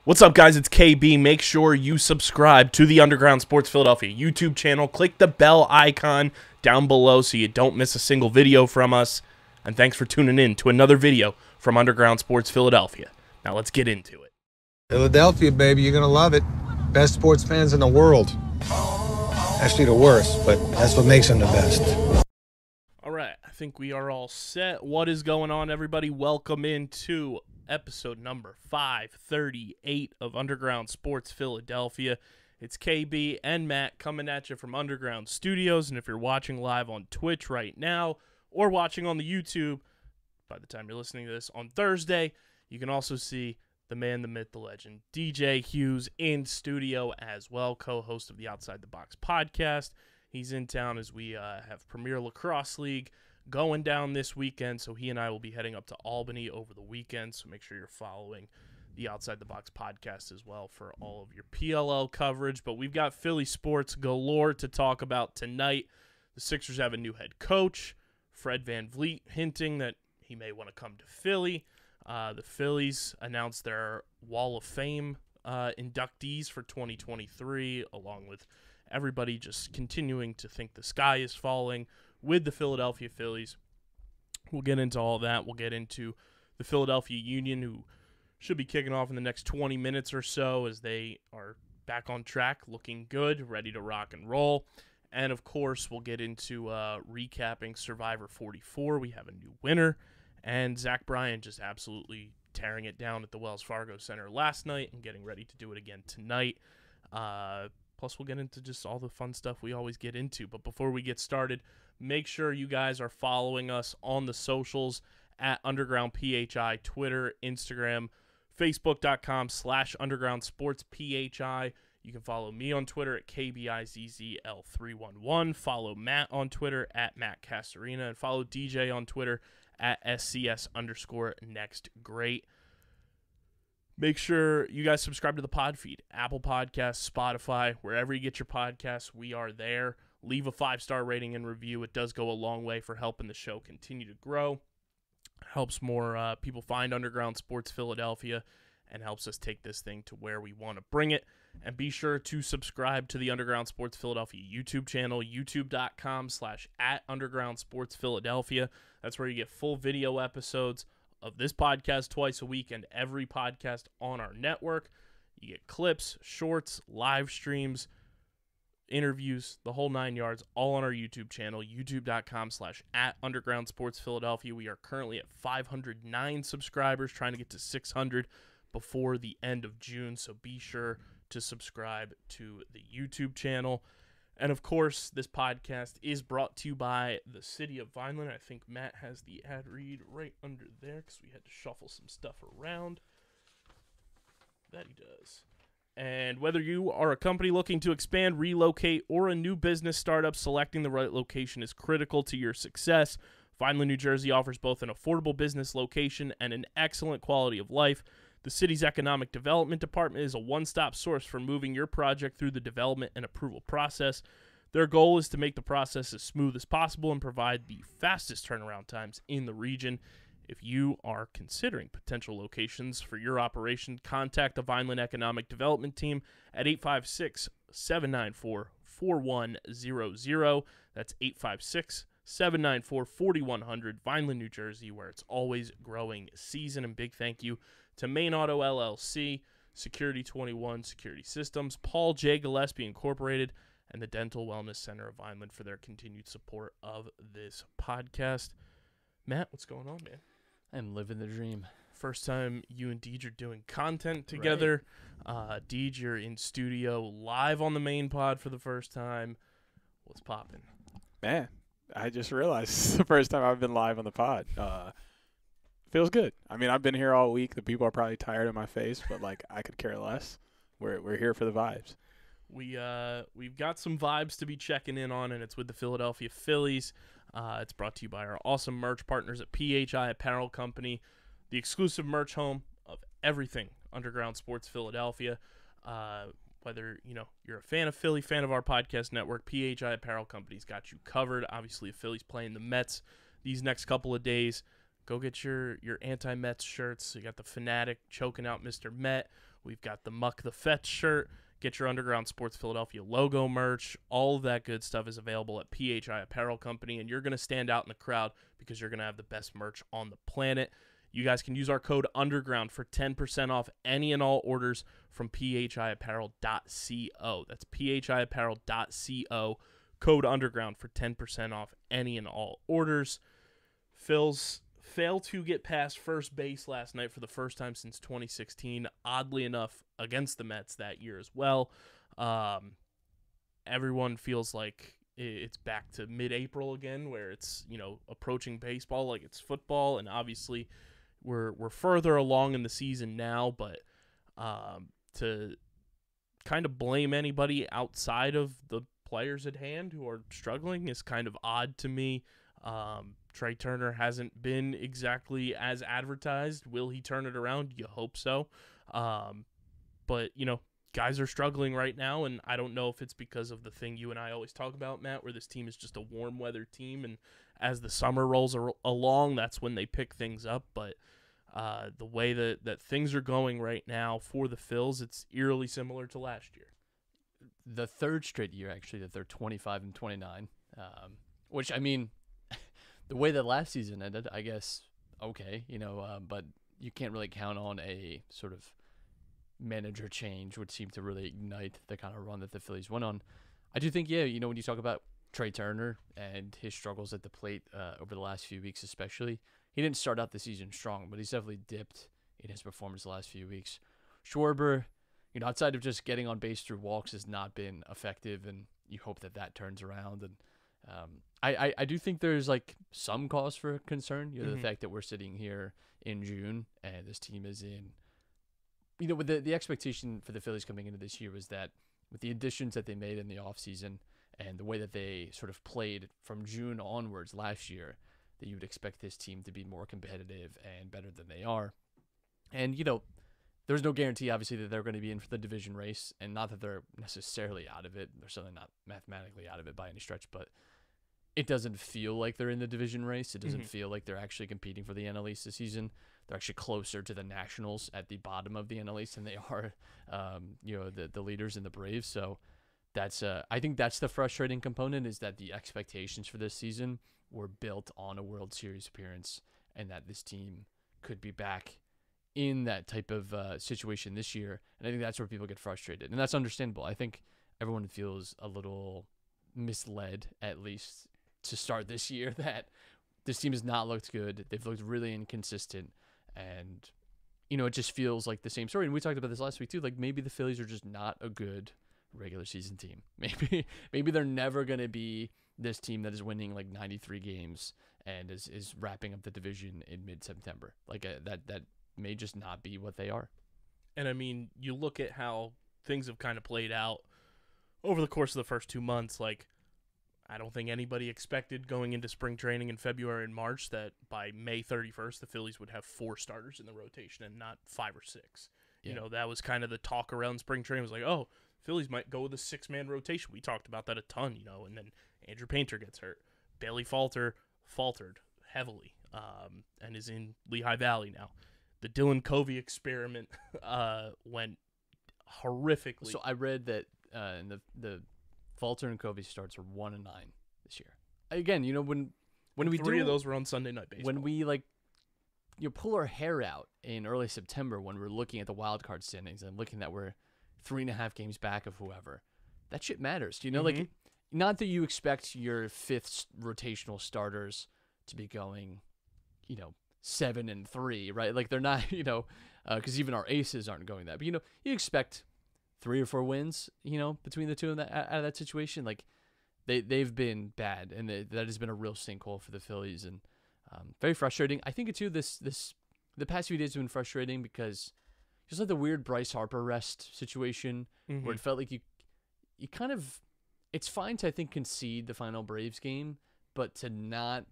What's up, guys? It's KB. Make sure you subscribe to the Underground Sports Philadelphia YouTube channel. Click the bell icon down below so you don't miss a single video from us. And thanks for tuning in to another video from Underground Sports Philadelphia. Now let's get into it. Philadelphia, baby, you're going to love it. Best sports fans in the world. Actually, the worst, but that's what makes them the best. All right, I think we are all set. What is going on, everybody? Welcome into episode number 538 of Underground Sports Philadelphia. It's KB and Matt coming at you from Underground Studios, and if you're watching live on Twitch right now or watching on the YouTube, by the time you're listening to this on Thursday, you can also see the man, the myth, the legend, DJ Hughes in studio as well, co-host of the Outside the Box podcast. He's in town as we have Premier Lacrosse League going down this weekend, so he and I will be heading up to Albany over the weekend, so make sure you're following the Outside the Box podcast as well for all of your PLL coverage. But we've got Philly sports galore to talk about tonight. The Sixers have a new head coach, Fred VanVleet, hinting that he may want to come to Philly. The Phillies announced their Wall of Fame inductees for 2023, along with everybody just continuing to think the sky is falling with the Philadelphia Phillies. We'll get into all that. We'll get into the Philadelphia Union, who should be kicking off in the next 20 minutes or so as they are back on track, looking good, ready to rock and roll. And, of course, we'll get into recapping Survivor 44. We have a new winner. And Zach Bryan just absolutely tearing it down at the Wells Fargo Center last night and getting ready to do it again tonight. Plus, we'll get into just all the fun stuff we always get into. But before we get started, make sure you guys are following us on the socials at Underground PHI, Twitter, Instagram, Facebook.com/Underground Sports PHI. You can follow me on Twitter at KBIZZL311. Follow Matt on Twitter at Matt Castorina. And follow DJ on Twitter at SCS_NextGreat. Make sure you guys subscribe to the pod feed. Apple Podcasts, Spotify, wherever you get your podcasts, we are there. Leave a 5-star rating and review. It does go a long way for helping the show continue to grow. Helps more people find Underground Sports Philadelphia and helps us take this thing to where we want to bring it. And be sure to subscribe to the Underground Sports Philadelphia YouTube channel, youtube.com/@Underground Sports Philadelphia. That's where you get full video episodes of this podcast twice a week and every podcast on our network. You get clips, shorts, live streams, interviews, the whole 9 yards, all on our YouTube channel, youtube.com/@Underground Sports Philadelphia. We are currently at 509 subscribers, trying to get to 600 before the end of June, so be sure to subscribe to the YouTube channel. And, of course, this podcast is brought to you by the City of Vineland. I think Matt has the ad read right under there because we had to shuffle some stuff around. That he does. And whether you are a company looking to expand, relocate, or a new business startup, selecting the right location is critical to your success. Vineland, New Jersey offers both an affordable business location and an excellent quality of life. The city's economic development department is a one-stop source for moving your project through the development and approval process. Their goal is to make the process as smooth as possible and provide the fastest turnaround times in the region. If you are considering potential locations for your operation, contact the Vineland Economic Development Team at 856-794-4100. That's 856-794-4100, Vineland, New Jersey, where it's always growing season. And big thank you to Main Auto LLC, Security 21 Security Systems, Paul J. Gillespie Incorporated, and the Dental Wellness Center of Vineland for their continued support of this podcast. Matt, what's going on, man? I'm living the dream. First time you and Deej are doing content together. Right. Deej, you're in studio live on the main pod for the first time. What's popping? Man, I just realized it's the first time I've been live on the pod. Feels good. I mean, I've been here all week. The people are probably tired of my face, but, like, I could care less. We're here for the vibes. We've got some vibes to be checking in on, and it's with the Philadelphia Phillies. It's brought to you by our awesome merch partners at PHI Apparel Company, the exclusive merch home of everything Underground Sports Philadelphia. Whether you're a fan of Philly, fan of our podcast network, PHI Apparel Company's got you covered. Obviously, if Philly's playing the Mets these next couple of days, go get your anti-Mets shirts. You got the Fanatic choking out Mr. Met. We've got the Muck the Fetch shirt. Get your Underground Sports Philadelphia logo merch. All of that good stuff is available at PHI Apparel Company, and you're going to stand out in the crowd because you're going to have the best merch on the planet. You guys can use our code UNDERGROUND for 10% off any and all orders from phiapparel.co. That's phiapparel.co. Code UNDERGROUND for 10% off any and all orders. Phil's failed to get past first base last night for the first time since 2016. Oddly enough, against the Mets that year as well. Everyone feels like it's back to mid-April again, where it's, approaching baseball like it's football, and obviously we're further along in the season now, but to kind of blame anybody outside of the players at hand who are struggling is kind of odd to me. Trey Turner hasn't been exactly as advertised. Will he turn it around? You hope so. But, guys are struggling right now, and I don't know if it's because of the thing you and I always talk about, Matt, where this team is just a warm weather team, and as the summer rolls along, that's when they pick things up. But the way that things are going right now for the Phils, it's eerily similar to last year. The third straight year, actually, that they're 25-29, which, I mean, the way that last season ended, I guess, okay, but you can't really count on a sort of manager change, which seemed to really ignite the kind of run that the Phillies went on. I do think, when you talk about Trey Turner and his struggles at the plate over the last few weeks especially, he didn't start out the season strong, but he's definitely dipped in his performance the last few weeks. Schwarber, outside of just getting on base through walks, has not been effective, and you hope that turns around. And I do think there's some cause for concern. The fact that we're sitting here in June and this team is in, with the expectation for the Phillies coming into this year was that with the additions that they made in the offseason and the way that they sort of played from June onwards last year, that you would expect this team to be more competitive and better than they are. And, there's no guarantee, obviously, that they're going to be in for the division race, and not that they're necessarily out of it. They're certainly not mathematically out of it by any stretch, but it doesn't feel like they're in the division race. It doesn't feel like they're actually competing for the NL East this season. They're actually closer to the Nationals at the bottom of the NL East than they are, the leaders in the Braves. So that's I think that's the frustrating component, is that the expectations for this season were built on a World Series appearance, and that this team could be back in that type of situation this year. And I think that's where people get frustrated, and that's understandable. I think everyone feels a little misled, at least to start this year, that this team has not looked good. They've looked really inconsistent, and it just feels like the same story. And we talked about this last week too. Maybe the Phillies are just not a good regular season team. Maybe they're never going to be this team that is winning 93 games and is wrapping up the division in mid-September. That may just not be what they are. And I mean, you look at how things have kind of played out over the course of the first 2 months. I don't think anybody expected going into spring training in February and March that by May 31st, the Phillies would have 4 starters in the rotation and not 5 or 6. Yeah. That was kind of the talk around spring training. It was like, oh, Phillies might go with a 6-man rotation. We talked about that a ton, and then Andrew Painter gets hurt. Bailey faltered heavily and is in Lehigh Valley now. The Dylan Covey experiment went horrifically. So I read that the Falter and Covey starts are 1-9 this year. Again, when we 3 of those were on Sunday Night Baseball. When we pull our hair out in early September when we're looking at the wild card standings and looking that we're 3.5 games back of whoever, that shit matters. Not that you expect your 5th rotational starters to be going, 7-3, right? They're not, because even our aces aren't going that. But you expect 3 or 4 wins, between the two of that, out of that situation. They've been bad, and that has been a real sinkhole for the Phillies, and very frustrating. I think too the past few days have been frustrating because just the weird Bryce Harper rest situation where it felt like you kind of, it's fine to, I think, concede the final Braves game, but to not.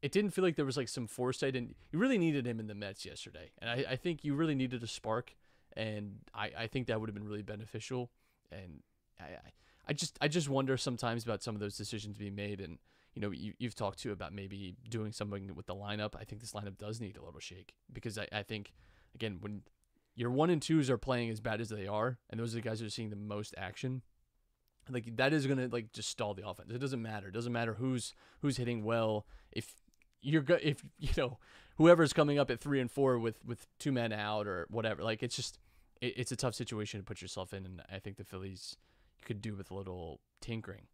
It didn't feel like there was some foresight, and you really needed him in the Mets yesterday. And I think you really needed a spark, and I think that would have been really beneficial. And I just wonder sometimes about some of those decisions being made. And you've talked too about maybe doing something with the lineup. I think this lineup does need a little shake, because I think, again, when your 1 and 2s are playing as bad as they are, and those are the guys that are seeing the most action. Like that is gonna like just stall the offense. It doesn't matter. It doesn't matter who's hitting well. If whoever's coming up at 3 and 4 with 2 men out or whatever, like it's a tough situation to put yourself in, and I think the Phillies could do with a little tinkering,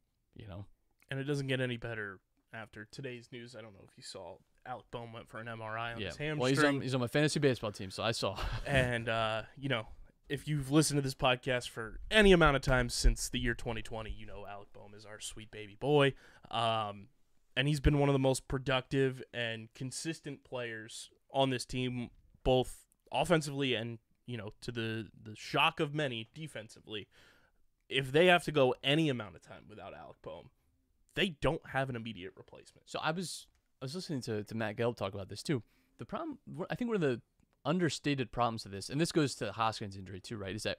And it doesn't get any better after today's news. I don't know if you saw Alec Bohm went for an MRI on his hamstring. Well, he's on my fantasy baseball team, so I saw. And if you've listened to this podcast for any amount of time since the year 2020, Alec Bohm is our sweet baby boy. And he's been one of the most productive and consistent players on this team, both offensively and, to the shock of many, defensively. If they have to go any amount of time without Alec Bohm, they don't have an immediate replacement. So I was listening to Matt Gelb talk about this too. The problem, I think one of the understated problems of this, and this goes to Hoskins' injury too, right, is that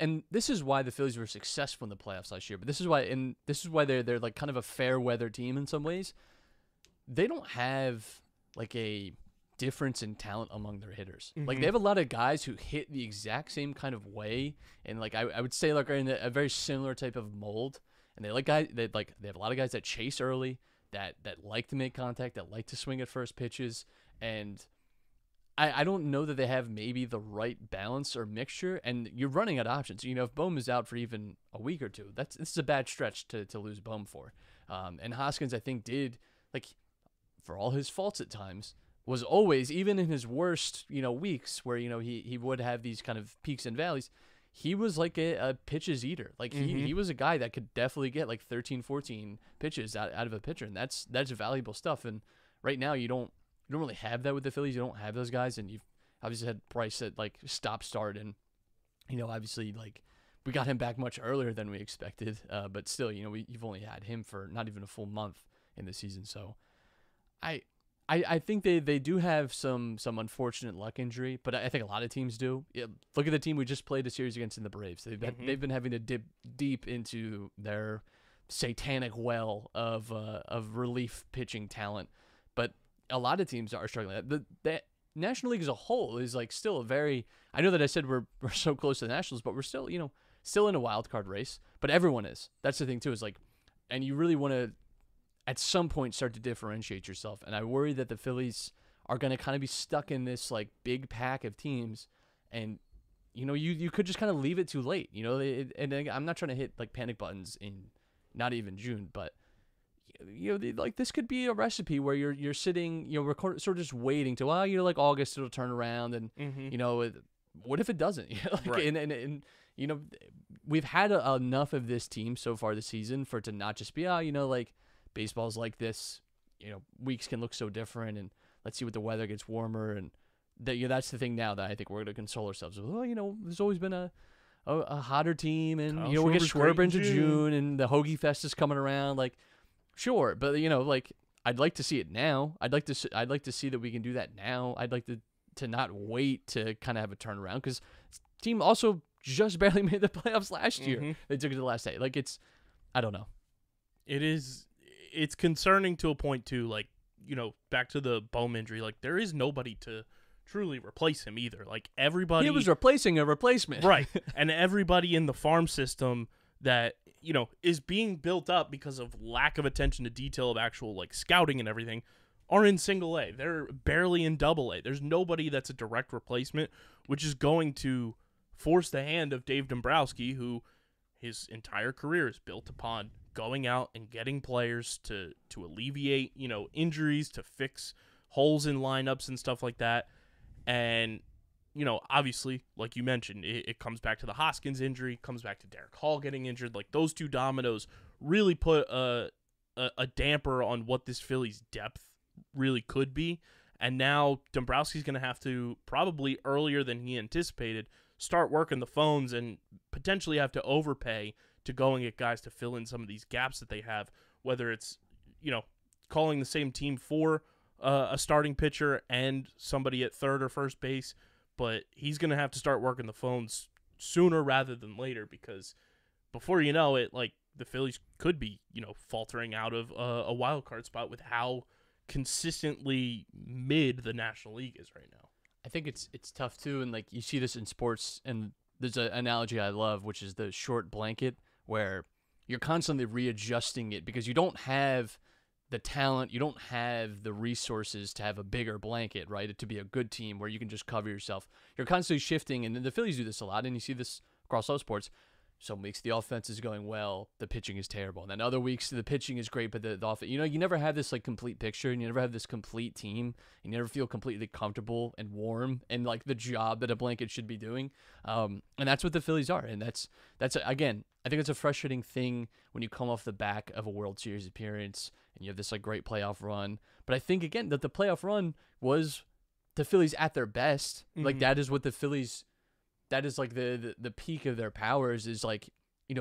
and this is why the Phillies were successful in the playoffs last year, but this is why they're like kind of a fair weather team in some ways. They don't have like a difference in talent among their hitters. Mm-hmm. Like they have a lot of guys who hit the exact same kind of way, and like I would say like are in a very similar type of mold. And they have a lot of guys that chase early, that like to make contact, that like to swing at first pitches, and I don't know that they have maybe the right balance or mixture, and you're running out of options. If Bohm is out for even a week or two, this is a bad stretch to lose Bohm for. And Hoskins, I think, did, like, for all his faults at times, was always, even in his worst, weeks where, he would have these kind of peaks and valleys, he was like a pitches eater. Like, he was a guy that could definitely get like 13, 14 pitches out of a pitcher, and that's valuable stuff. And right now, you don't really have that with the Phillies. You don't have those guys, and you've obviously had Bryce at like stop-start, and obviously like we got him back much earlier than we expected. But still, you've only had him for not even a full month in the season. So I think they do have some unfortunate luck injury, but I think a lot of teams do. Yeah, look at the team we just played a series against in the Braves. They've been having to dip deep into their satanic well of relief pitching talent, but a lot of teams are struggling. The National League as a whole is like still a very. I know that I said we're so close to the Nationals, but we're still still in a wild card race. But everyone is. That's the thing too. Is like, and you really want to at some point start to differentiate yourself. And I worry that the Phillies are going to kind of be stuck in this like big pack of teams, and you could just kind of leave it too late. And I'm not trying to hit like panic buttons in not even June, but. Like this could be a recipe where you're sitting, we're sort of just waiting till like August it'll turn around, and what if it doesn't? Right. And we've had enough of this team so far this season for it to not just be like baseball's like this, weeks can look so different, and let's see what the weather gets warmer, and that's the thing now that I think we're gonna console ourselves with. Well, there's always been a hotter team, and we get Schwarber into June, and the Hoagie Fest is coming around, like. Sure, but like I'd like to see it now. I'd like to see that we can do that now. I'd like to not wait to kind of have a turnaround, because team also just barely made the playoffs last year. They took it to the last day. Like I don't know. It's concerning to a point too. Like back to the Bohm injury. Like there is nobody to truly replace him either. Like everybody. He was replacing a replacement, right? And everybody in the farm system that is being built up because of lack of attention to detail of actual like scouting and everything are in single A. They're barely in double A. There's nobody that's a direct replacement, which is going to force the hand of Dave Dombrowski, who his entire career is built upon going out and getting players to alleviate, injuries, to fix holes in lineups and stuff like that. And obviously, like you mentioned, it comes back to the Hoskins injury, comes back to Derek Hall getting injured. Like, those two dominoes really put a damper on what this Phillies depth really could be. And now Dombrowski's going to have to, probably earlier than he anticipated, start working the phones and potentially have to overpay to go and get guys to fill in some of these gaps that they have, whether it's, calling the same team for a starting pitcher and somebody at third or first base. But he's going to have to start working the phones sooner rather than later, because before you know it, like, the Phillies could be, faltering out of a wild card spot with how consistently mid the National League is right now. I think it's tough too, and like you see this in sports, and there's an analogy I love, which is the short blanket, where you're constantly readjusting it because you don't have the talent, you don't have the resources to have a bigger blanket, right? To be a good team where you can just cover yourself. You're constantly shifting, and the Phillies do this a lot, and you see this across all sports. Some weeks the offense is going well, the pitching is terrible. And then other weeks the pitching is great, but the offense, you never have this like complete picture, and you never have this complete team. You never feel completely comfortable and warm and like the job that a blanket should be doing. And that's what the Phillies are. And that's again, I think it's a frustrating thing when you come off the back of a World Series appearance and you have this like great playoff run. But I think again that the playoff run was the Phillies at their best. Mm-hmm. Like that is what the Phillies. That is like the peak of their powers is like,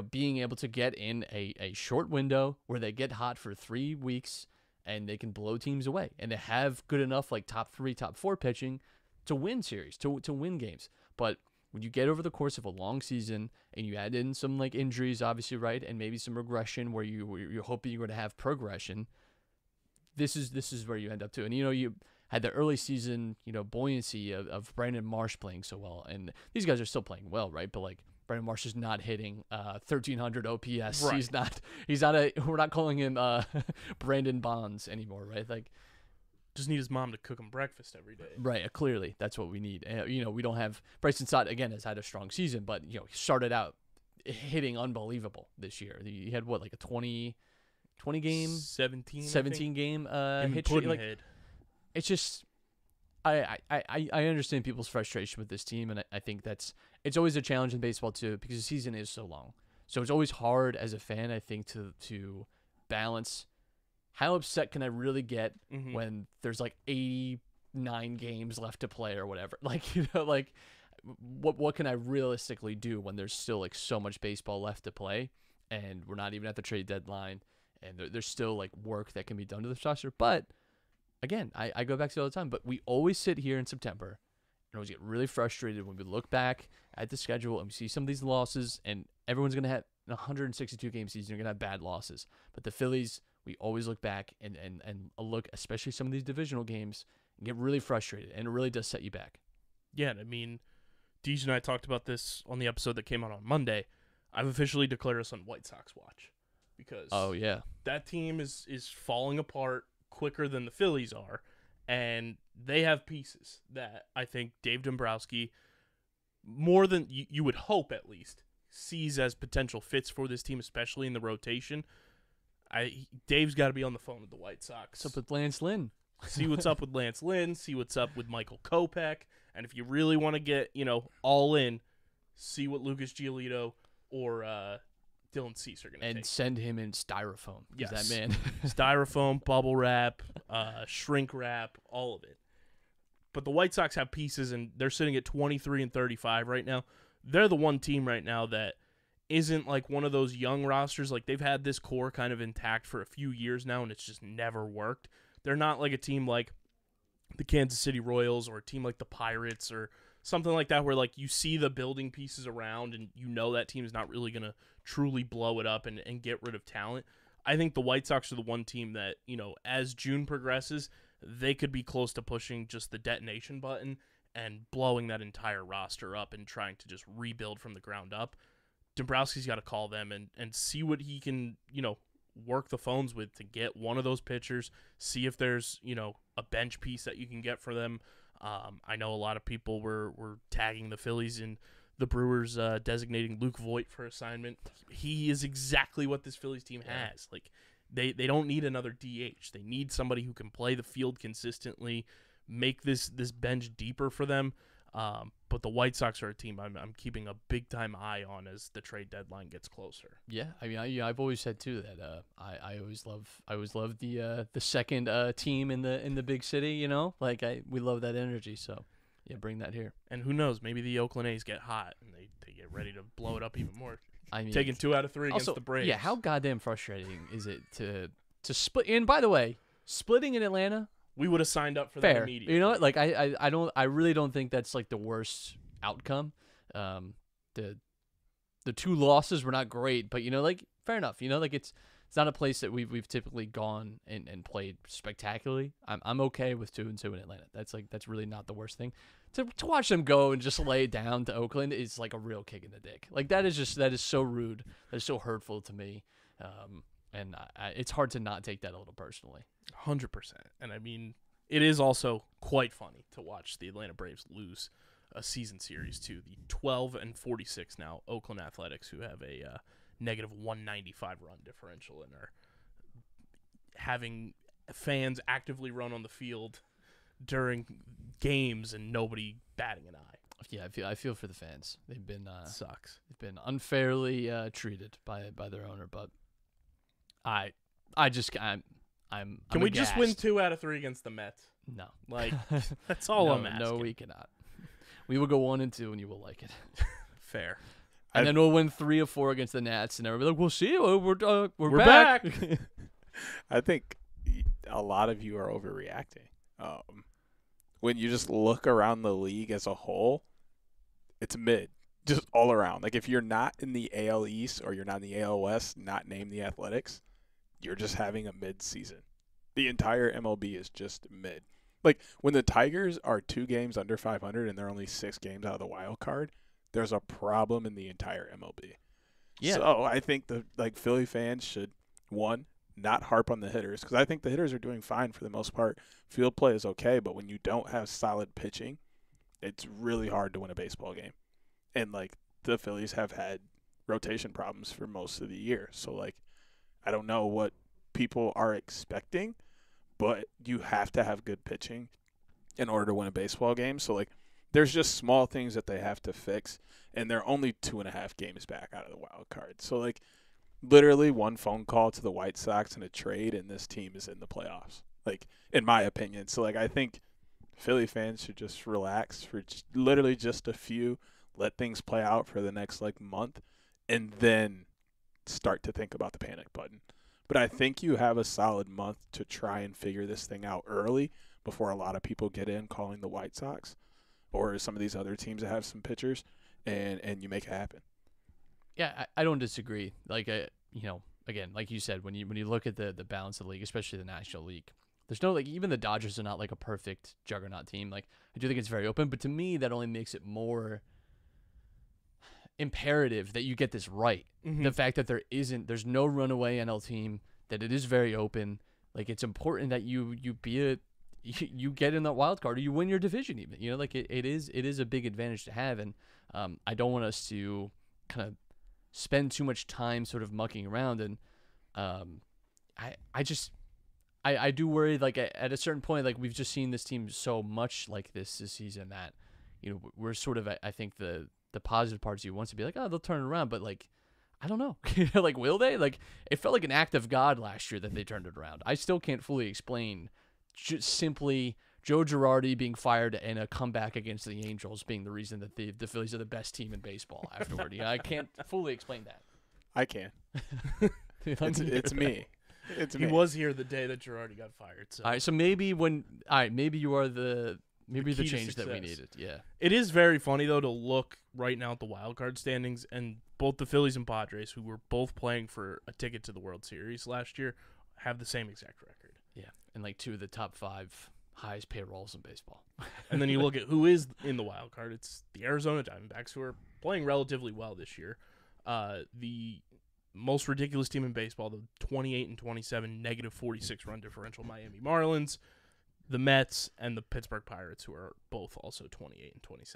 being able to get in a short window where they get hot for 3 weeks and they can blow teams away. And they have good enough like top 3, top 4 pitching to win series, to win games. But when you get over the course of a long season and you add in some like injuries, obviously, right, and maybe some regression where you're hoping you're going to have progression, this is where you end up to. And, you had the early season, buoyancy of Brandon Marsh playing so well. And these guys are still playing well, right? But, like, Brandon Marsh is not hitting 1,300 OPS. Right. We're not calling him Brandon Bonds anymore, right? Like, just need his mom to cook him breakfast every day. Right, clearly. That's what we need. We don't have – Bryson Stott, again, has had a strong season, but, he started out hitting unbelievable this year. He had, what, like a 20 game? 17 game hit streak. Like, it's just, I understand people's frustration with this team, and I think it's always a challenge in baseball too because the season is so long. So it's always hard as a fan, I think, to balance how upset can I really get when there's like 89 games left to play or whatever. Like, like what can I realistically do when there's still like so much baseball left to play, and we're not even at the trade deadline, and there's still like work that can be done to the roster, but. Again, I go back to it all the time, but we always sit here in September and always get really frustrated when we look back at the schedule and we see some of these losses, and everyone's going to have a 162-game season. You're going to have bad losses. But the Phillies, we always look back and look, especially some of these divisional games, and get really frustrated, and it really does set you back. Yeah, I mean, Deej and I talked about this on the episode that came out on Monday. I've officially declared us on White Sox watch because that team is falling apart quicker than the Phillies are, and they have pieces that I think Dave Dombrowski, more than you would hope at least, sees as potential fits for this team, especially in the rotation. Dave's got to be on the phone with the White Sox. What's up with Lance Lynn? See what's up with Lance Lynn, see what's up with Michael Kopech, and if you really want to get, all in, see what Lucas Giolito or Dylan Cease are going to take. And send him in styrofoam. Yes. That man. Styrofoam, bubble wrap, shrink wrap, all of it. But the White Sox have pieces, and they're sitting at 23-35 right now. They're the one team right now that isn't like one of those young rosters. Like, they've had this core kind of intact for a few years now, and it's just never worked. They're not like a team like the Kansas City Royals or a team like the Pirates or something like that where, like, you see the building pieces around and you know that team is not really going to truly blow it up and get rid of talent. I think the White Sox are the one team that, as June progresses, they could be close to pushing just the detonation button and blowing that entire roster up and trying to just rebuild from the ground up. Dombrowski's got to call them and see what he can, work the phones with to get one of those pitchers, see if there's, a bench piece that you can get for them. I know a lot of people were tagging the Phillies in the Brewers designating Luke Voit for assignment. He is exactly what this Phillies team has. Like, they don't need another DH. They need somebody who can play the field consistently, make this bench deeper for them. But the White Sox are a team I'm keeping a big time eye on as the trade deadline gets closer. Yeah, I mean, I've always said too that I always love the second team in the big city. We love that energy. So yeah, bring that here. And who knows? Maybe the Oakland A's get hot and they get ready to blow it up even more. I mean, taking 2 out of 3 against the Braves. Yeah, how goddamn frustrating is it to split? And by the way, splitting in Atlanta. We would have signed up for that immediately. You know what? Like I really don't think that's like the worst outcome. The 2 losses were not great, but fair enough. Like it's not a place that we've typically gone and played spectacularly. I'm okay with 2-2 in Atlanta. That's really not the worst thing. To watch them go and just lay it down to Oakland is like a real kick in the dick. Like that is so rude. That is so hurtful to me. And it's hard to not take that a little personally. 100%. And I mean, it is also quite funny to watch the Atlanta Braves lose a season series to the 12-46 now Oakland Athletics, who have a negative 195 run differential and are having fans actively run on the field during games and nobody batting an eye. Yeah, I feel for the fans. They've been sucks. They've been unfairly treated by their owner, but I'm Can we aghast. just win 2 out of 3 against the Mets? No. Like that's all no, I'm asking. No, we cannot. We will go 1-2 and you will like it. Fair. And then we'll win 3 of 4 against the Nats, and everybody will be like, "We'll see. We're back." I think a lot of you are overreacting. When you just look around the league as a whole, it's mid, just all around. Like if you're not in the AL East or you're not in the AL West, not named the Athletics, you're just having a mid season. The entire MLB is just mid. Like when the Tigers are 2 games under 500 and they're only 6 games out of the wild card, there's a problem in the entire MLB. Yeah. So I think the Philly fans should, one, not harp on the hitters, because I think the hitters are doing fine for the most part. Field play is okay, but when you don't have solid pitching, it's really hard to win a baseball game. And like the Phillies have had rotation problems for most of the year. So like I don't know what people are expecting, but you have to have good pitching in order to win a baseball game. So like there's just small things that they have to fix, and they're only 2.5 games back out of the wild card. So like literally one phone call to the White Sox and a trade, and this team is in the playoffs, like in my opinion. So like I think Philly fans should just relax for literally just a few, let things play out for the next like month, and then start to think about the panic button. But I think you have a solid month to try and figure this thing out early before a lot of people get in calling the White Sox or some of these other teams that have some pitchers, and you make it happen. Yeah, I don't disagree. Like, again, like you said, when you look at the balance of the league, especially the National League, there's no, like, even the Dodgers are not like a perfect juggernaut team. Like, I do think it's very open, but to me, that only makes it more imperative that you get this right. Mm-hmm. The fact that there's no runaway NL team, that it is very open. Like, it's important that you get in that wild card, or you win your division even. You know, like it is a big advantage to have, and I don't want us to kind of spend too much time sort of mucking around, and I do worry, like at a certain point, like we've just seen this team so much like this season that, you know, we're sort of, I think the positive parts you want to be like, oh, they'll turn it around, but like, I don't know. Like, will they? Like, it felt like an act of God last year that they turned it around. I still can't fully explain just simply Joe Girardi being fired and a comeback against the Angels being the reason that the Phillies are the best team in baseball afterward. I can't fully explain that. I can. It's me. It's me. He was here the day that Girardi got fired. So. All right, so maybe maybe you are the change that we success. needed. Yeah. It is very funny, though, to look right now at the wild card standings, and both the Phillies and Padres, who were both playing for a ticket to the World Series last year, have the same exact record. Yeah, and like 2 of the top 5 highest payrolls in baseball. And then you look at who is in the wild card. It's the Arizona Diamondbacks, who are playing relatively well this year. The most ridiculous team in baseball, the 28-27, negative 46 run differential Miami Marlins, the Mets, and the Pittsburgh Pirates, who are both also 28-27.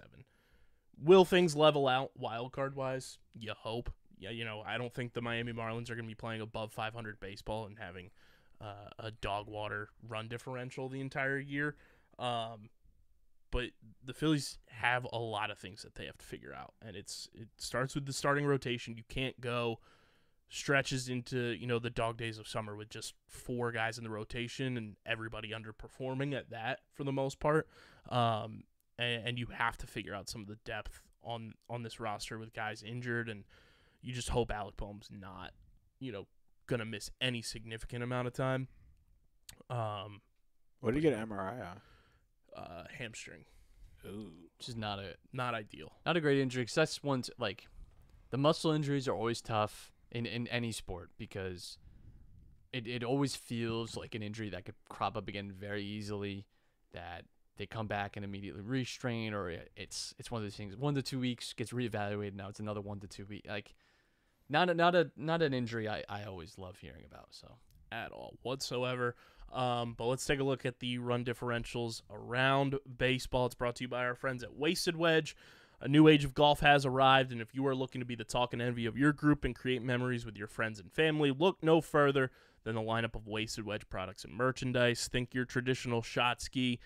Will things level out wild card wise? You hope. Yeah, you know, I don't think the Miami Marlins are going to be playing above 500 baseball and having a dog water run differential the entire year. But the Phillies have a lot of things that they have to figure out, and it starts with the starting rotation. You can't go stretches into, you know, the dog days of summer with just 4 guys in the rotation and everybody underperforming at that for the most part. And you have to figure out some of the depth on this roster with guys injured, and you just hope Alec Boehm's not, you know, going to miss any significant amount of time. What did you get an MRI on? Hamstring. Ooh. Which is not ideal. Not a great injury, because that's one's, like, the muscle injuries are always tough in any sport, because it always feels like an injury that could crop up again very easily, that they come back and immediately restrain, or it's one of those things. 1 to 2 weeks gets reevaluated. Now it's another 1 to 2 weeks. Like, not an injury I always love hearing about. So at all whatsoever. But let's take a look at the run differentials around baseball. It's brought to you by our friends at Wasted Wedge. A new age of golf has arrived, and if you are looking to be the talk and envy of your group and create memories with your friends and family, look no further than the lineup of Wasted Wedge products and merchandise. Think your traditional shot ski,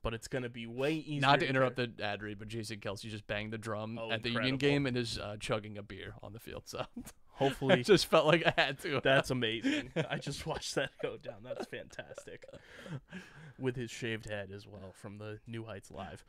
but it's going to be way easier. Not to interrupt the ad read, but Jason Kelsey just banged the drum at the Union game and is chugging a beer on the field. So hopefully, it just felt like I had to. That's amazing. I just watched that go down. That's fantastic. With his shaved head as well from the New Heights Live.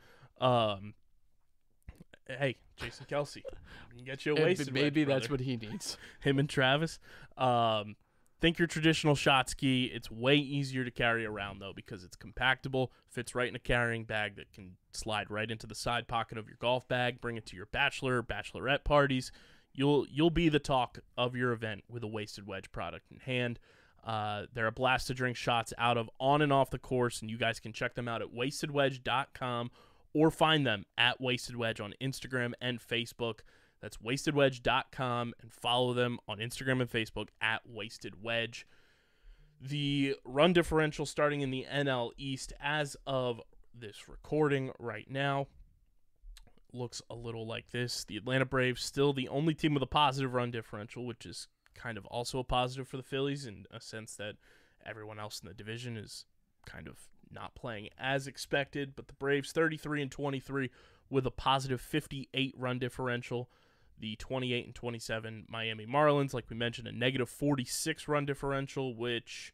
Hey, Jason Kelsey, we can get you a Wasted Maybe Wedge, that's brother. what he needs. Him and Travis. Think your traditional shot ski. It's way easier to carry around, though, because it's compactable, fits right in a carrying bag that can slide right into the side pocket of your golf bag. Bring it to your bachelorette parties. You'll be the talk of your event with a Wasted Wedge product in hand. They're a blast to drink shots out of on and off the course, and you guys can check them out at wastedwedge.com or find them at Wasted Wedge on Instagram and Facebook. That's wastedwedge.com, and follow them on Instagram and Facebook at Wasted Wedge. The run differential starting in the NL East as of this recording right now looks a little like this. The Atlanta Braves still the only team with a positive run differential, which is kind of also a positive for the Phillies in a sense that everyone else in the division is kind of not playing as expected. But the Braves 33-23 with a positive 58 run differential. The 28-27 Miami Marlins, like we mentioned, a negative 46 run differential, which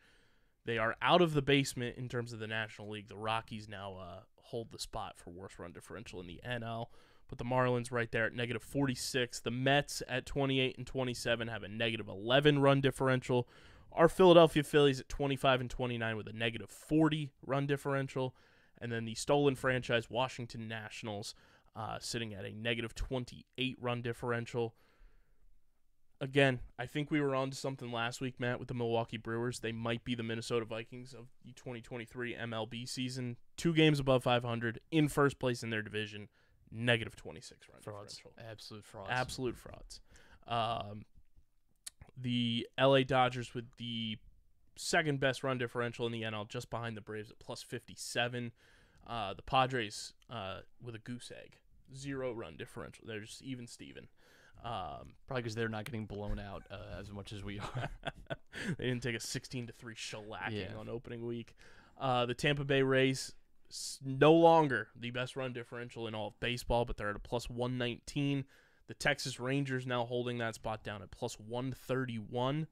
they are out of the basement in terms of the National League. The Rockies now hold the spot for worst run differential in the NL. But the Marlins right there at negative 46. The Mets at 28-27 have a negative 11 run differential. Our Philadelphia Phillies at 25-29 with a negative 40 run differential. And then the stolen franchise Washington Nationals sitting at a negative 28 run differential. Again, I think we were on to something last week, Matt, with the Milwaukee Brewers. They might be the Minnesota Vikings of the 2023 MLB season. 2 games above 500, in first place in their division, negative 26 run differential. Absolute frauds. Absolute frauds. The LA Dodgers with the second best run differential in the NL, just behind the Braves at plus 57. The Padres with a goose egg, 0 run differential. They're just even Steven. Probably because they're not getting blown out as much as we are. They didn't take a 16-3 shellacking on opening week. The Tampa Bay Rays, no longer the best run differential in all of baseball, but they're at a plus 119. The Texas Rangers now holding that spot down at plus 131.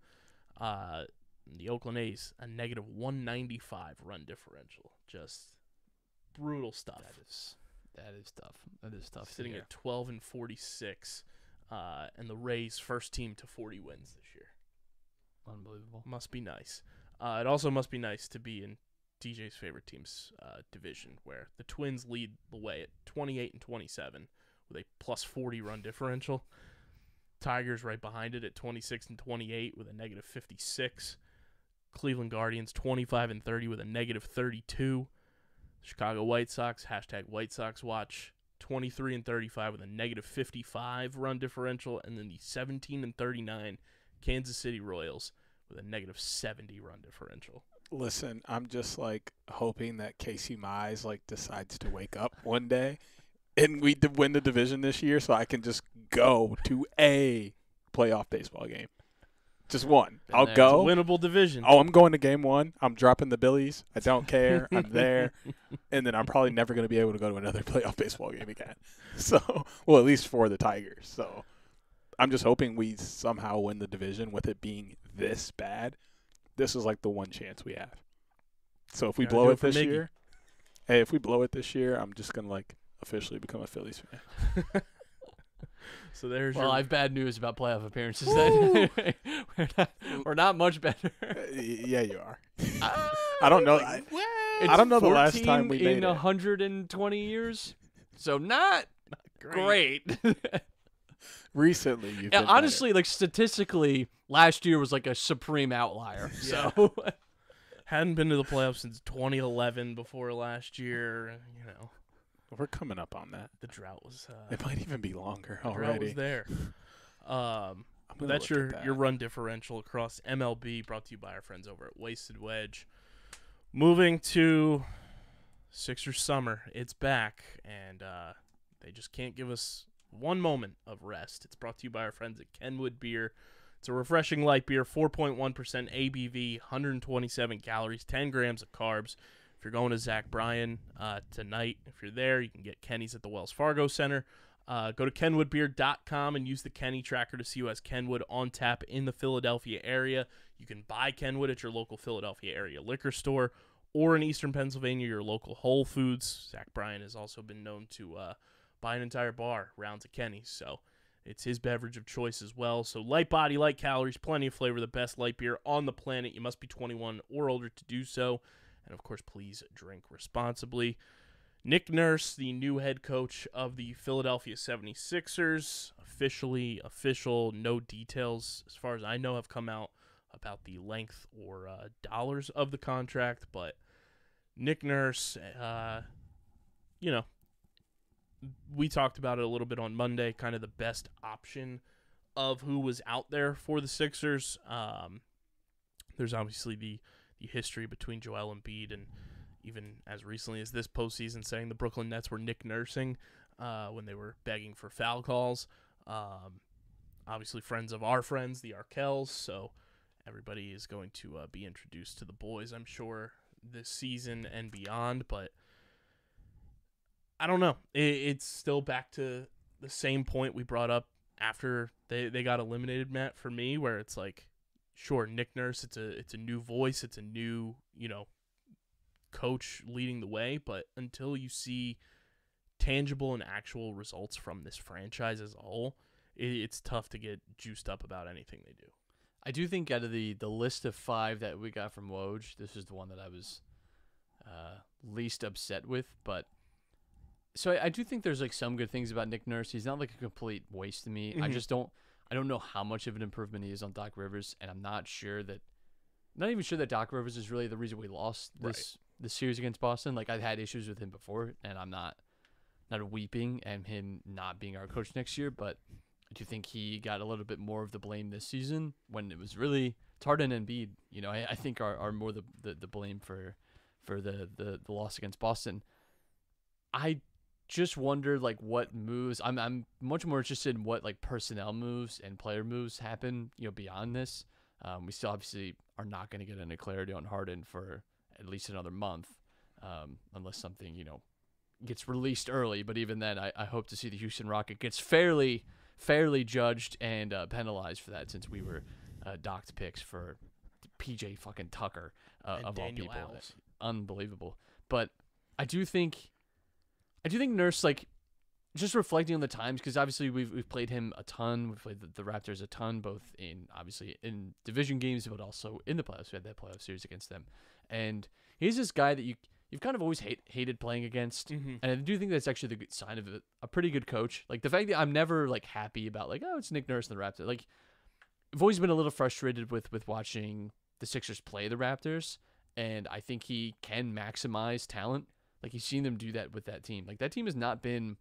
The Oakland A's, a negative 195 run differential. Just brutal stuff. That is tough. That is tough. Sitting at 12-46. And the Rays' first team to 40 wins this year. Unbelievable. Must be nice. It also must be nice to be in DJ's favorite team's division, where the Twins lead the way at 28-27 with a plus 40 run differential. Tigers right behind it at 26-28 with a negative 56. Cleveland Guardians 25-30 with a negative 32. Chicago White Sox, hashtag White Sox watch, 23-35 with a negative 55 run differential, and then the 17-39 Kansas City Royals with a negative 70 run differential. Listen, I'm just like hoping that Casey Mize decides to wake up one day and we win the division this year, so I can just go to a playoff baseball game. Just one. I'll go. It's a winnable division. Oh, I'm going to game 1. I'm dropping the Billies. I don't care. I'm there. And then I'm probably never going to be able to go to another playoff baseball game again. So, well, at least for the Tigers. So, I'm just hoping we somehow win the division with it being this bad. This is like the one chance we have. So, if we blow it this year, if we blow it this year, I'm just going to officially become a Phillies fan. So there's I have bad news about playoff appearances. Then we're not much better. Yeah, you are. I don't know. I don't know the last time we made in 120 years. So not great. Recently, you've been honestly, like statistically, last year was like a supreme outlier. Yeah. So Hadn't been to the playoffs since 2011 before last year. You know, better. We're coming up on that. the drought was It might even be longer the drought already. was there. I'm gonna That's look at your that. run differential across MLB, brought to you by our friends over at Wasted Wedge. Moving to Sixers summer, it's back, and they just can't give us one moment of rest. It's brought to you by our friends at Kenwood Beer. It's a refreshing light beer, 4.1% ABV, 127 calories, 10 grams of carbs. If you're going to Zach Bryan tonight, if you're there, you can get Kenny's at the Wells Fargo Center. Go to kenwoodbeer.com and use the Kenny tracker to see who has Kenwood on tap in the Philadelphia area. You can buy Kenwood at your local Philadelphia area liquor store or in Eastern Pennsylvania, your local Whole Foods. Zach Bryan has also been known to buy an entire bar round to Kenny's, so it's his beverage of choice as well. So light body, light calories, plenty of flavor, the best light beer on the planet. You must be 21 or older to do so. And, of course, please drink responsibly. Nick Nurse, the new head coach of the Philadelphia 76ers, official, no details, as far as I know, have come out about the length or dollars of the contract. But Nick Nurse, we talked about it a little bit on Monday, kind of the best option of who was out there for the Sixers. There's obviously the history between Joel Embiid and even as recently as this postseason saying the Brooklyn Nets were Nick nursing when they were begging for foul calls. Obviously friends of our friends, the Arkells, so everybody is going to be introduced to the boys, I'm sure, this season and beyond, but I don't know. It's still back to the same point we brought up after they got eliminated, Matt, for me, where it's like, sure, Nick Nurse, it's a new voice, it's a new, coach leading the way, but until you see tangible and actual results from this franchise as a whole, it's tough to get juiced up about anything they do. I do think out of the list of 5 that we got from Woj, this is the one that I was least upset with. But so I do think there's like some good things about Nick Nurse. He's not like a complete waste to me. Mm-hmm. I don't know how much of an improvement he is on Doc Rivers, and I'm not even sure that Doc Rivers is really the reason we lost this series against Boston. Like, I've had issues with him before, and I'm not weeping and him not being our coach next year, but I do think he got a little bit more of the blame this season when it was really Harden and Embiid, I think are more the blame for the loss against Boston. I just wonder like what moves. I'm much more interested in what like personnel moves and player moves happen, beyond this. We still obviously are not going to get any clarity on Harden for at least another month, unless something, gets released early. But even then, I hope to see the Houston Rocket gets fairly judged and penalized for that, since we were docked picks for PJ fucking Tucker of Daniel all people. Alves. Unbelievable. But I do think Nurse, like, just reflecting on the times, because obviously we've played him a ton. We've played the Raptors a ton, both in division games, but also in the playoffs. We had that playoff series against them, and he's this guy that you've kind of always hated playing against. Mm-hmm. And I do think that's actually the good sign of a pretty good coach. Like, the fact that I'm never like happy about like, oh, it's Nick Nurse and the Raptors. Like, I've always been a little frustrated with watching the Sixers play the Raptors, and I think he can maximize talent. Like, you've seen them do that with that team. Like, that team has not been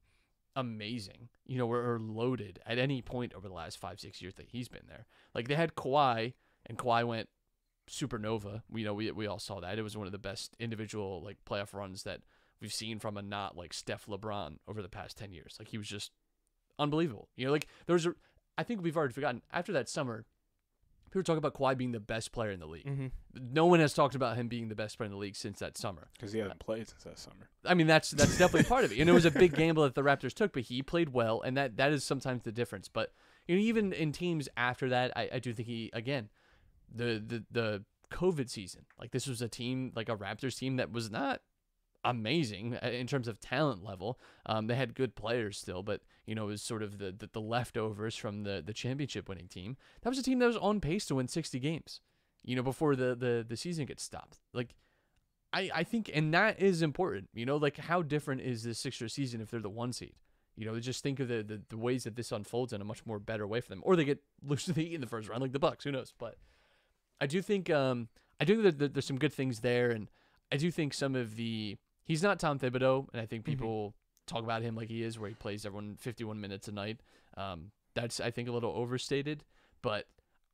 amazing, or loaded at any point over the last 5-6 years that he's been there. Like, they had Kawhi, and Kawhi went supernova. We all saw that. It was one of the best individual like playoff runs that we've seen from a not like Steph LeBron over the past 10 years. Like, he was just unbelievable. Like, I think we've already forgotten after that summer. People talk about Kawhi being the best player in the league. Mm-hmm. No one has talked about him being the best player in the league since that summer. Because he hasn't played since that summer. I mean, that's definitely part of it. And it was a big gamble that the Raptors took, but he played well, and that is sometimes the difference. But even in teams after that, I do think he, again, the COVID season, like, this was a team, like a Raptors team that was not amazing in terms of talent level. They had good players still, but it was sort of the leftovers from the championship winning team. That was a team that was on pace to win 60 games, before the season gets stopped. Like, I think, and that is important. Like, how different is this Sixers season if they're the 1 seed? just think of the ways that this unfolds in a much more better way for them, or they get loose to the heat in the first round, like the Bucks. Who knows? But I do think that there's some good things there, and I do think he's not Tom Thibodeau, and I think people talk about him like he is, where he plays everyone 51 minutes a night. That's, I think, a little overstated, but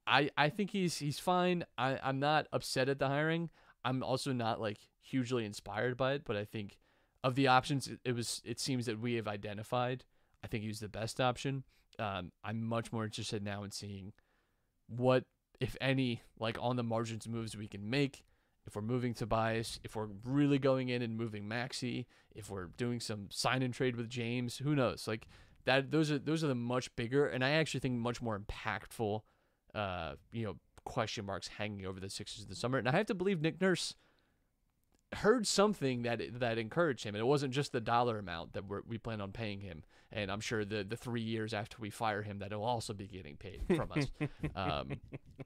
I think he's fine. I'm not upset at the hiring. I'm also not like hugely inspired by it, but I think of the options it seems that we have identified, I think he was the best option. I'm much more interested now in seeing what, if any, like on the margins moves we can make. If we're moving Tobias, if we're really going in and moving Maxey, if we're doing some sign and trade with James, who knows? Like that, those are the much bigger, and I actually think much more impactful, question marks hanging over the Sixers this summer. And I have to believe Nick Nurse heard something that encouraged him, and it wasn't just the dollar amount that we plan on paying him. And I'm sure the 3 years after we fire him, that he'll also be getting paid from us.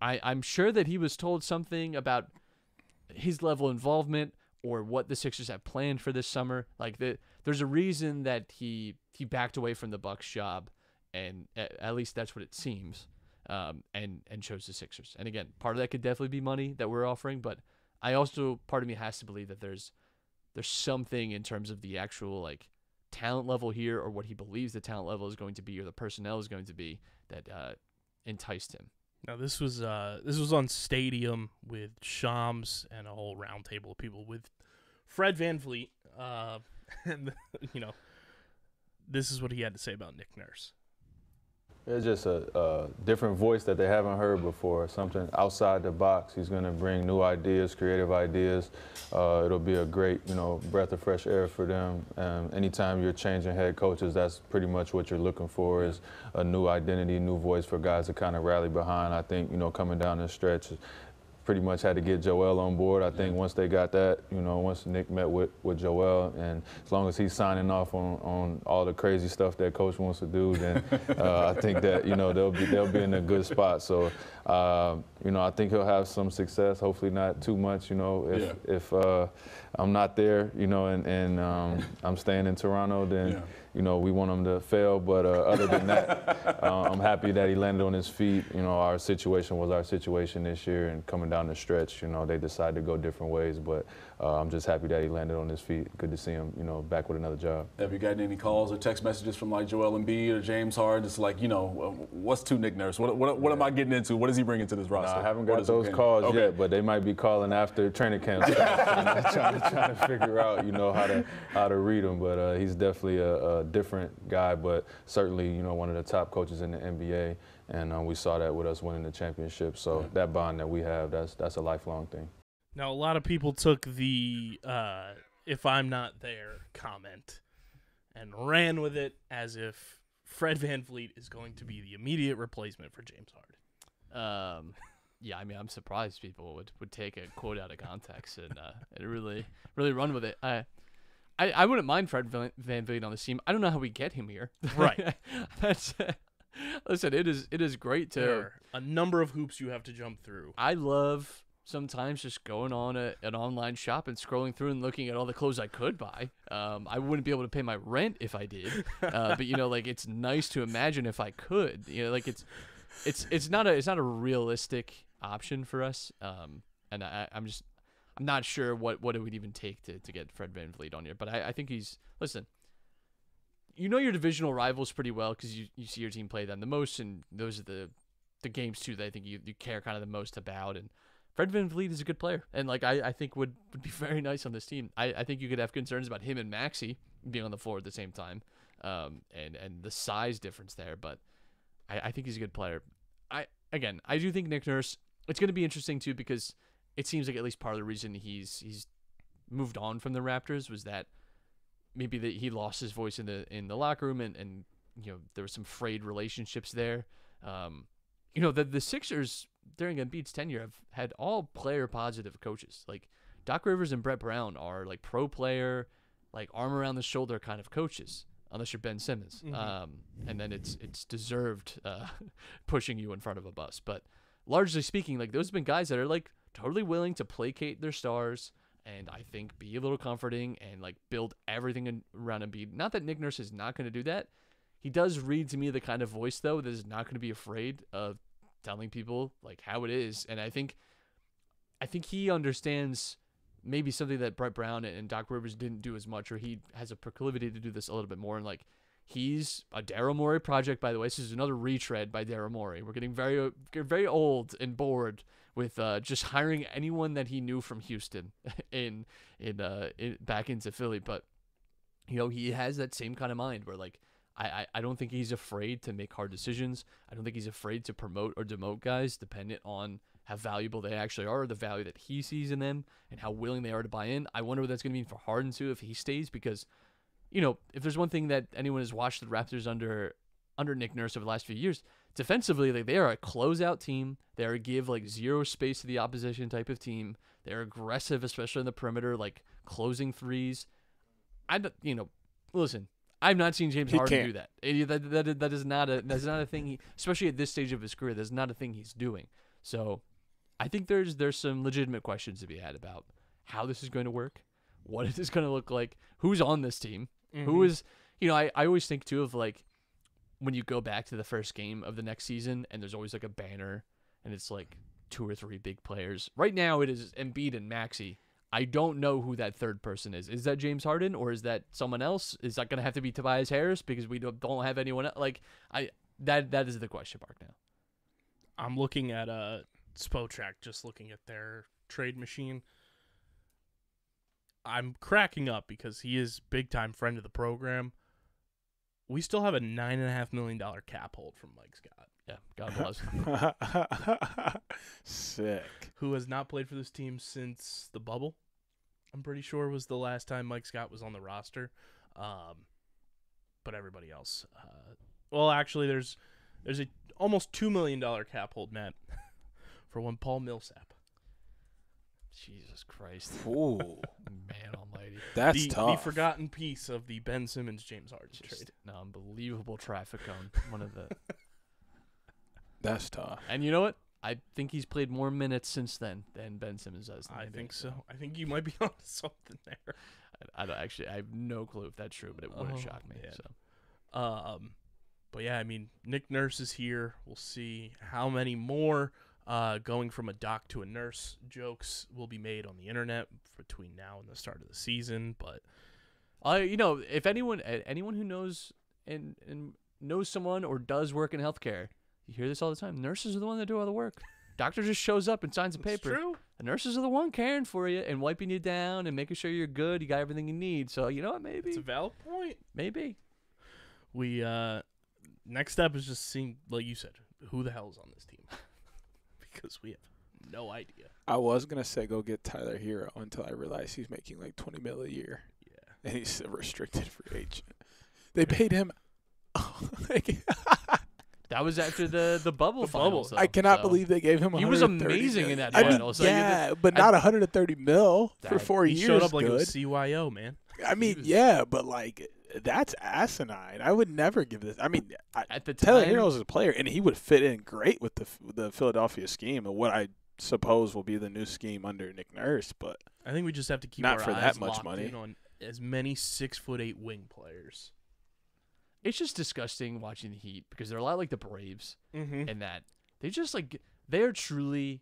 I'm sure that he was told something about his level of involvement or what the Sixers have planned for this summer. Like there's a reason that he backed away from the Bucks job, and at least that's what it seems, and chose the Sixers. And again, part of that could definitely be money that we're offering, but I also, part of me has to believe that there's something in terms of the actual like talent level here, or what he believes the talent level is going to be, or the personnel is going to be, that enticed him. Now this was on Stadium with Shams and a whole round table of people with Fred VanVleet, and this is what he had to say about Nick Nurse. It's just a different voice that they haven't heard before, something outside the box. He's going to bring new ideas, creative ideas. It'll be a great, breath of fresh air for them. Anytime you're changing head coaches, that's pretty much what you're looking for, is a new identity, new voice for guys to kind of rally behind. I think, coming down the stretch, pretty much had to get Joel on board. I think once they got that, once Nick met with Joel, and as long as he's signing off on all the crazy stuff that coach wants to do, then I think that, they'll be in a good spot. So, I think he'll have some success, hopefully not too much, if I'm not there, and I'm staying in Toronto, then, we want him to fail. But other than that, I'm happy that he landed on his feet. Our situation was our situation this year, and coming down the stretch, they decided to go different ways. But I'm just happy that he landed on his feet. Good to see him, back with another job. Have you gotten any calls or text messages from like Joel Embiid or James Harden? It's like, what's to Nick Nurse? What am I getting into? What is he bringing to this roster? I haven't got those calls yet, but they might be calling after training camp, trying to figure out, how to read him. But he's definitely a different guy, but certainly, one of the top coaches in the NBA. And we saw that with us winning the championship. So that bond that we have, that's a lifelong thing. Now, a lot of people took the "if I'm not there" comment and ran with it as if Fred VanVleet is going to be the immediate replacement for James Harden. Yeah, I mean, I'm surprised people would take a quote out of context and really run with it. I wouldn't mind Fred VanVleet on the team. I don't know how we get him here. Right. Listen, it is great to. There are a number of hoops you have to jump through. I love sometimes just going on an online shop and scrolling through and looking at all the clothes I could buy. I wouldn't be able to pay my rent if I did, but it's nice to imagine if I could. It's not a realistic option for us, and I'm not sure what it would even take to get Fred VanVleet on here. But I think listen. Your divisional rivals pretty well because you see your team play them the most, and those are the games too that I think you care kind of the most about. And Fred VanVleet is a good player, and I think would be very nice on this team. I think you could have concerns about him and Maxey being on the floor at the same time, and the size difference there. But I think he's a good player. I do think Nick Nurse. It's going to be interesting too because it seems like at least part of the reason he's moved on from the Raptors was that maybe that he lost his voice in the locker room, and there were some frayed relationships there. The Sixers during Embiid's tenure have had all player positive coaches. Like Doc Rivers and Brett Brown are like pro player, like arm around the shoulder kind of coaches, unless you're Ben Simmons. And then it's deserved pushing you in front of a bus. But largely speaking, like those have been guys that are like totally willing to placate their stars, and I think be a little comforting and like build everything around Embiid. Not that Nick Nurse is not going to do that. He does read to me the kind of voice, though, that is not going to be afraid of telling people like how it is. And I think he understands maybe something that Brett Brown and Doc Rivers didn't do as much, or he has a proclivity to do this a little bit more. And like, he's a Daryl Morey project, by the way. This is another retread by Daryl Morey. We're getting very, very old and bored with just hiring anyone that he knew from Houston in back into Philly. But he has that same kind of mind where like, I don't think he's afraid to make hard decisions. I don't think he's afraid to promote or demote guys dependent on how valuable they actually are, or the value that he sees in them, and how willing they are to buy in. I wonder what that's going to mean for Harden too if he stays, because if there's one thing that anyone has watched the Raptors under Nick Nurse over the last few years, defensively, like, they are a closeout team. They are a give like zero space to the opposition type of team. They're aggressive, especially on the perimeter, like closing threes. Listen, I've not seen James Harden do that. That is not a thing. Especially at this stage of his career, that's not a thing he's doing. So, I think there's some legitimate questions to be had about how this is going to work, what it is going to look like, who's on this team, who is. I always think too of like when you go back to the first game of the next season, and there's always like a banner, and it's like 2 or 3 big players. Right now, it is Embiid and Maxey. I don't know who that third person is. Is that James Harden, or is that someone else? Is that going to have to be Tobias Harris because we don't have anyone else? Like, that is the question mark now. I'm looking at Spotrac, just looking at their trade machine. I'm cracking up because he is big-time friend of the program. We still have a $9.5 million cap hold from Mike Scott. Yeah, God bless. Sick. Who has not played for this team since the bubble. I'm pretty sure was the last time Mike Scott was on the roster. But everybody else. Well, actually, there's a almost $2 million cap hold, Matt, for one Paul Millsap. Jesus Christ. Ooh. Man almighty. That's tough. The forgotten piece of the Ben Simmons James Harden trade. An unbelievable traffic on one of the. That's tough. And you know what? I think he's played more minutes since then than Ben Simmons does. I think so. I think you might be onto something there. I have no clue if that's true, but it wouldn't shock me. Yeah. So. But yeah, I mean, Nick Nurse is here. We'll see how many more going from a doc to a nurse jokes will be made on the internet between now and the start of the season. But if anyone who knows and knows someone or does work in healthcare, you hear this all the time. Nurses are the one that do all the work. Doctor just shows up and signs a paper. It's true. The nurses are the one caring for you and wiping you down and making sure you're good. You got everything you need. So you know what? Maybe it's a valid point. Maybe we next step is just seeing, like you said, who the hell is on this team, because we have no idea. I was gonna say go get Tyler Hero until I realized he's making like $20 million a year. Yeah, and he's a restricted free agent. They paid him. that was after the bubble finals. Though, I cannot believe they gave him. He was amazing in that final. So but not 130 mil for 4 years. He showed up like good. it was CYO, man. I mean, but like that's asinine. I would never give this. I mean, at the Tyler time, Hero is a player, and he would fit in great with the Philadelphia scheme and what I suppose will be the new scheme under Nick Nurse. But I think we just have to keep not our for eyes that much locked money in on as many 6'8" wing players. it's just disgusting watching the Heat because they're a lot like the Braves in that they just like they're truly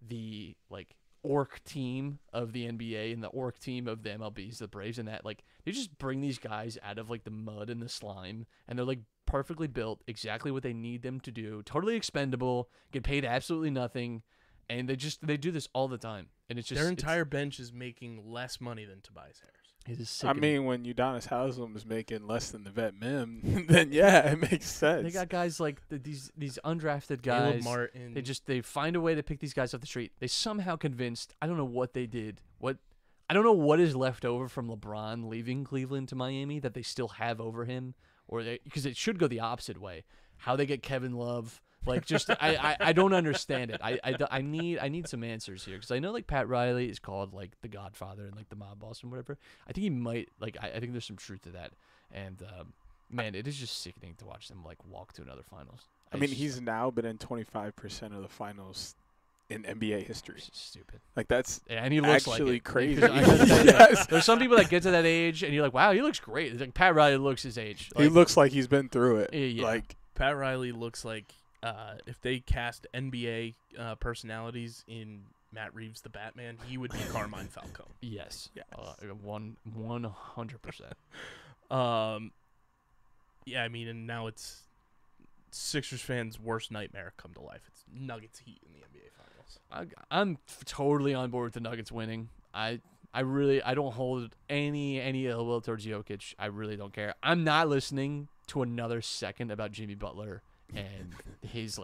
the like orc team of the NBA and the orc team of the MLBs, the Braves, and that like they just bring these guys out of like the mud and the slime, and they're like perfectly built, exactly what they need them to do, totally expendable, get paid absolutely nothing, and they do this all the time, and it's just their entire bench is making less money than Tobias Harris. It is I sickening. mean, when Udonis Haslem is making less than the vet mim, then yeah, it makes sense. They got guys like these undrafted Caleb guys. Martin. They find a way to pick these guys off the street. They somehow convinced. I don't know what they did. I don't know what is left over from LeBron leaving Cleveland to Miami that they still have over him, because it should go the opposite way. How they get Kevin Love. Like, just I don't understand it. I need some answers here, because I know like Pat Riley is called like the Godfather and like the mob boss and whatever. I think he might like I think there's some truth to that. And man, it is just sickening to watch them like walk to another finals. I mean, he's now been in 25% of the finals in NBA history. It's stupid. Like that's And he looks actually like crazy. Yes. There's some people that get to that age, and you're like, wow, he looks great. It's like Pat Riley looks his age. He looks like he's been through it. Yeah. Like Pat Riley looks like if they cast NBA personalities in Matt Reeves the Batman, he would be Carmine Falcone. Yes. Yes. 100%. Yeah, I mean, and now it's Sixers fans' worst nightmare come to life. It's Nuggets Heat in the NBA Finals. I'm totally on board with the Nuggets winning. I don't hold any ill will towards Jokic. I really don't care. I'm not listening to another second about Jimmy Butler and he's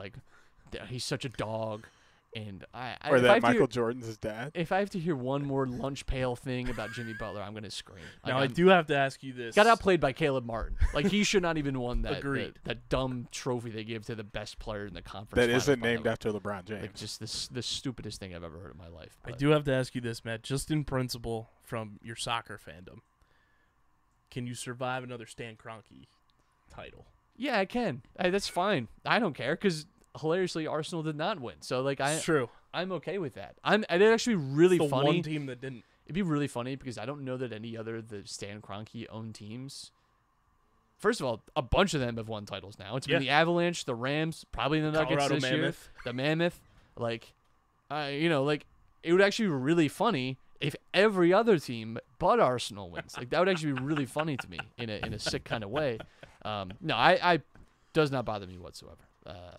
such a dog. And or that Michael Jordan's his dad. If I have to hear one more lunch pail thing about Jimmy Butler, I'm gonna scream. Now I do have to ask you this. Got outplayed by Caleb Martin. Like he should not even won that. Agreed. That dumb trophy they gave to the best player in the conference. That final, isn't by the named way. after LeBron James. Like just the stupidest thing I've ever heard in my life. I But do have to ask you this, Matt, just in principle from your soccer fandom. Can you survive another Stan Kroenke title? Yeah, I can. That's fine. I don't care because hilariously Arsenal did not win. So like It's true. I'm okay with that. It'd actually be really It's the funny. one team that didn't. It'd be really funny because I don't know that any other of the Stan Kroenke owned teams. First of all, a bunch of them have won titles now. It's been the Avalanche, the Rams, probably the Nuggets Colorado this Mammoth. year, the Mammoth. Like, it would actually be really funny if every other team but Arsenal wins. Like that would actually be really funny to me in a sick kind of way. No, I does not bother me whatsoever. I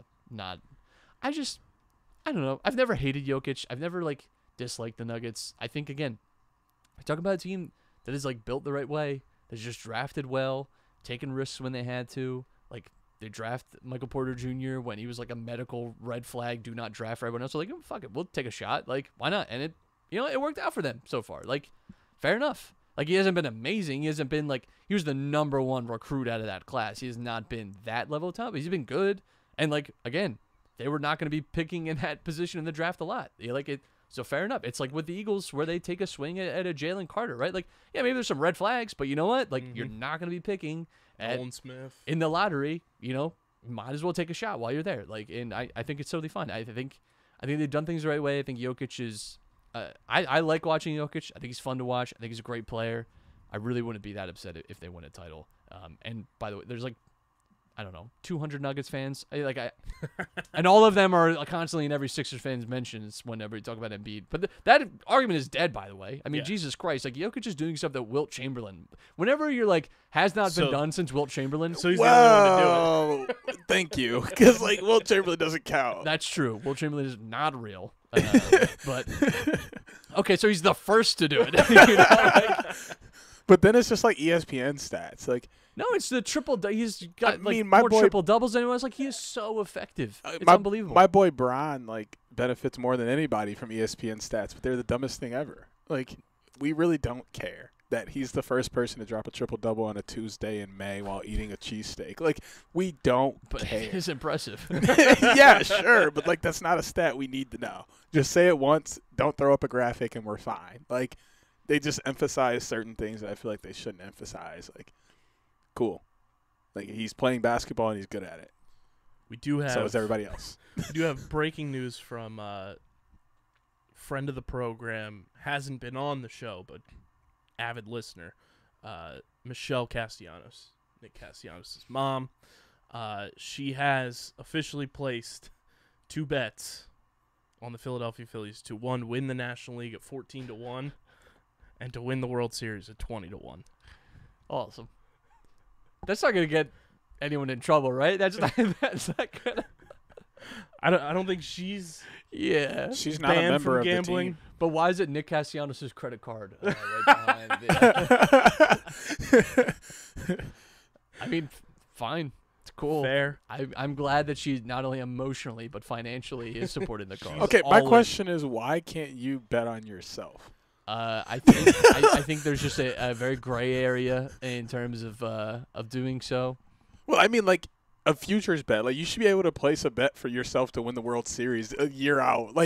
don't know. I've never hated Jokic. I've never disliked the Nuggets. I think again, I talk about a team that is built the right way. That's just drafted well, taken risks when they had to. Like they draft Michael Porter Jr. when he was a medical red flag, do not draft for everyone else. So oh, fuck it, we'll take a shot. Why not? And it worked out for them so far. Fair enough. He hasn't been amazing. He hasn't been he was the number one recruit out of that class. He has not been that level of top. He's been good. And again, they were not going to be picking in that position in the draft a lot. So fair enough. It's with the Eagles where they take a swing at a Jalen Carter, right? Maybe there's some red flags, but you know what? You're not going to be picking Nolan Smith in the lottery. Might as well take a shot while you're there. And I think it's totally fine. I think they've done things the right way. I think Jokic is. I like watching Jokic. I think he's fun to watch. I think he's a great player. I really wouldn't be that upset if they win a title. And by the way, there's 200 Nuggets fans. And all of them are constantly in every Sixers fans mentions whenever you talk about Embiid. But that argument is dead, by the way. I mean, Jesus Christ, Jokic is doing stuff that Wilt Chamberlain. Whenever you're has not been done since Wilt Chamberlain. So he's the only one to do it. Thank you, because Wilt Chamberlain doesn't count. That's true. Wilt Chamberlain is not real. But okay, so he's the first to do it. But then it's just ESPN stats. No, it's the triple. He's got my more boy, triple doubles than anyone else. He is so effective. It's unbelievable. My boy Bron benefits more than anybody from ESPN stats, but they're the dumbest thing ever. We really don't care that he's the first person to drop a triple double on a Tuesday in May while eating a cheesesteak. We don't care. It's impressive. Yeah, sure, but that's not a stat we need to know. Just say it once. Don't throw up a graphic, and we're fine. They just emphasize certain things that I feel they shouldn't emphasize. Cool. He's playing basketball and he's good at it. We do have. So is everybody else. We do have breaking news from friend of the program, hasn't been on the show, but avid listener, Michelle Castellanos, Nick Castellanos' mom. She has officially placed 2 bets on the Philadelphia Phillies to win the National League at 14-1, and to win the World Series at 20-1. Awesome. That's not gonna get anyone in trouble, right? That's not gonna. I don't think she's she's not a banned member from of gambling. the team. But why is it Nick Castellanos' credit card right behind it? I mean, fine. It's cool. Fair. I'm glad that she not only emotionally but financially is supporting the cause. Okay, my question is, why can't you bet on yourself? I think there's just a very gray area in terms of doing so. Well, I mean, a futures bet. You should be able to place a bet for yourself to win the World Series a year out.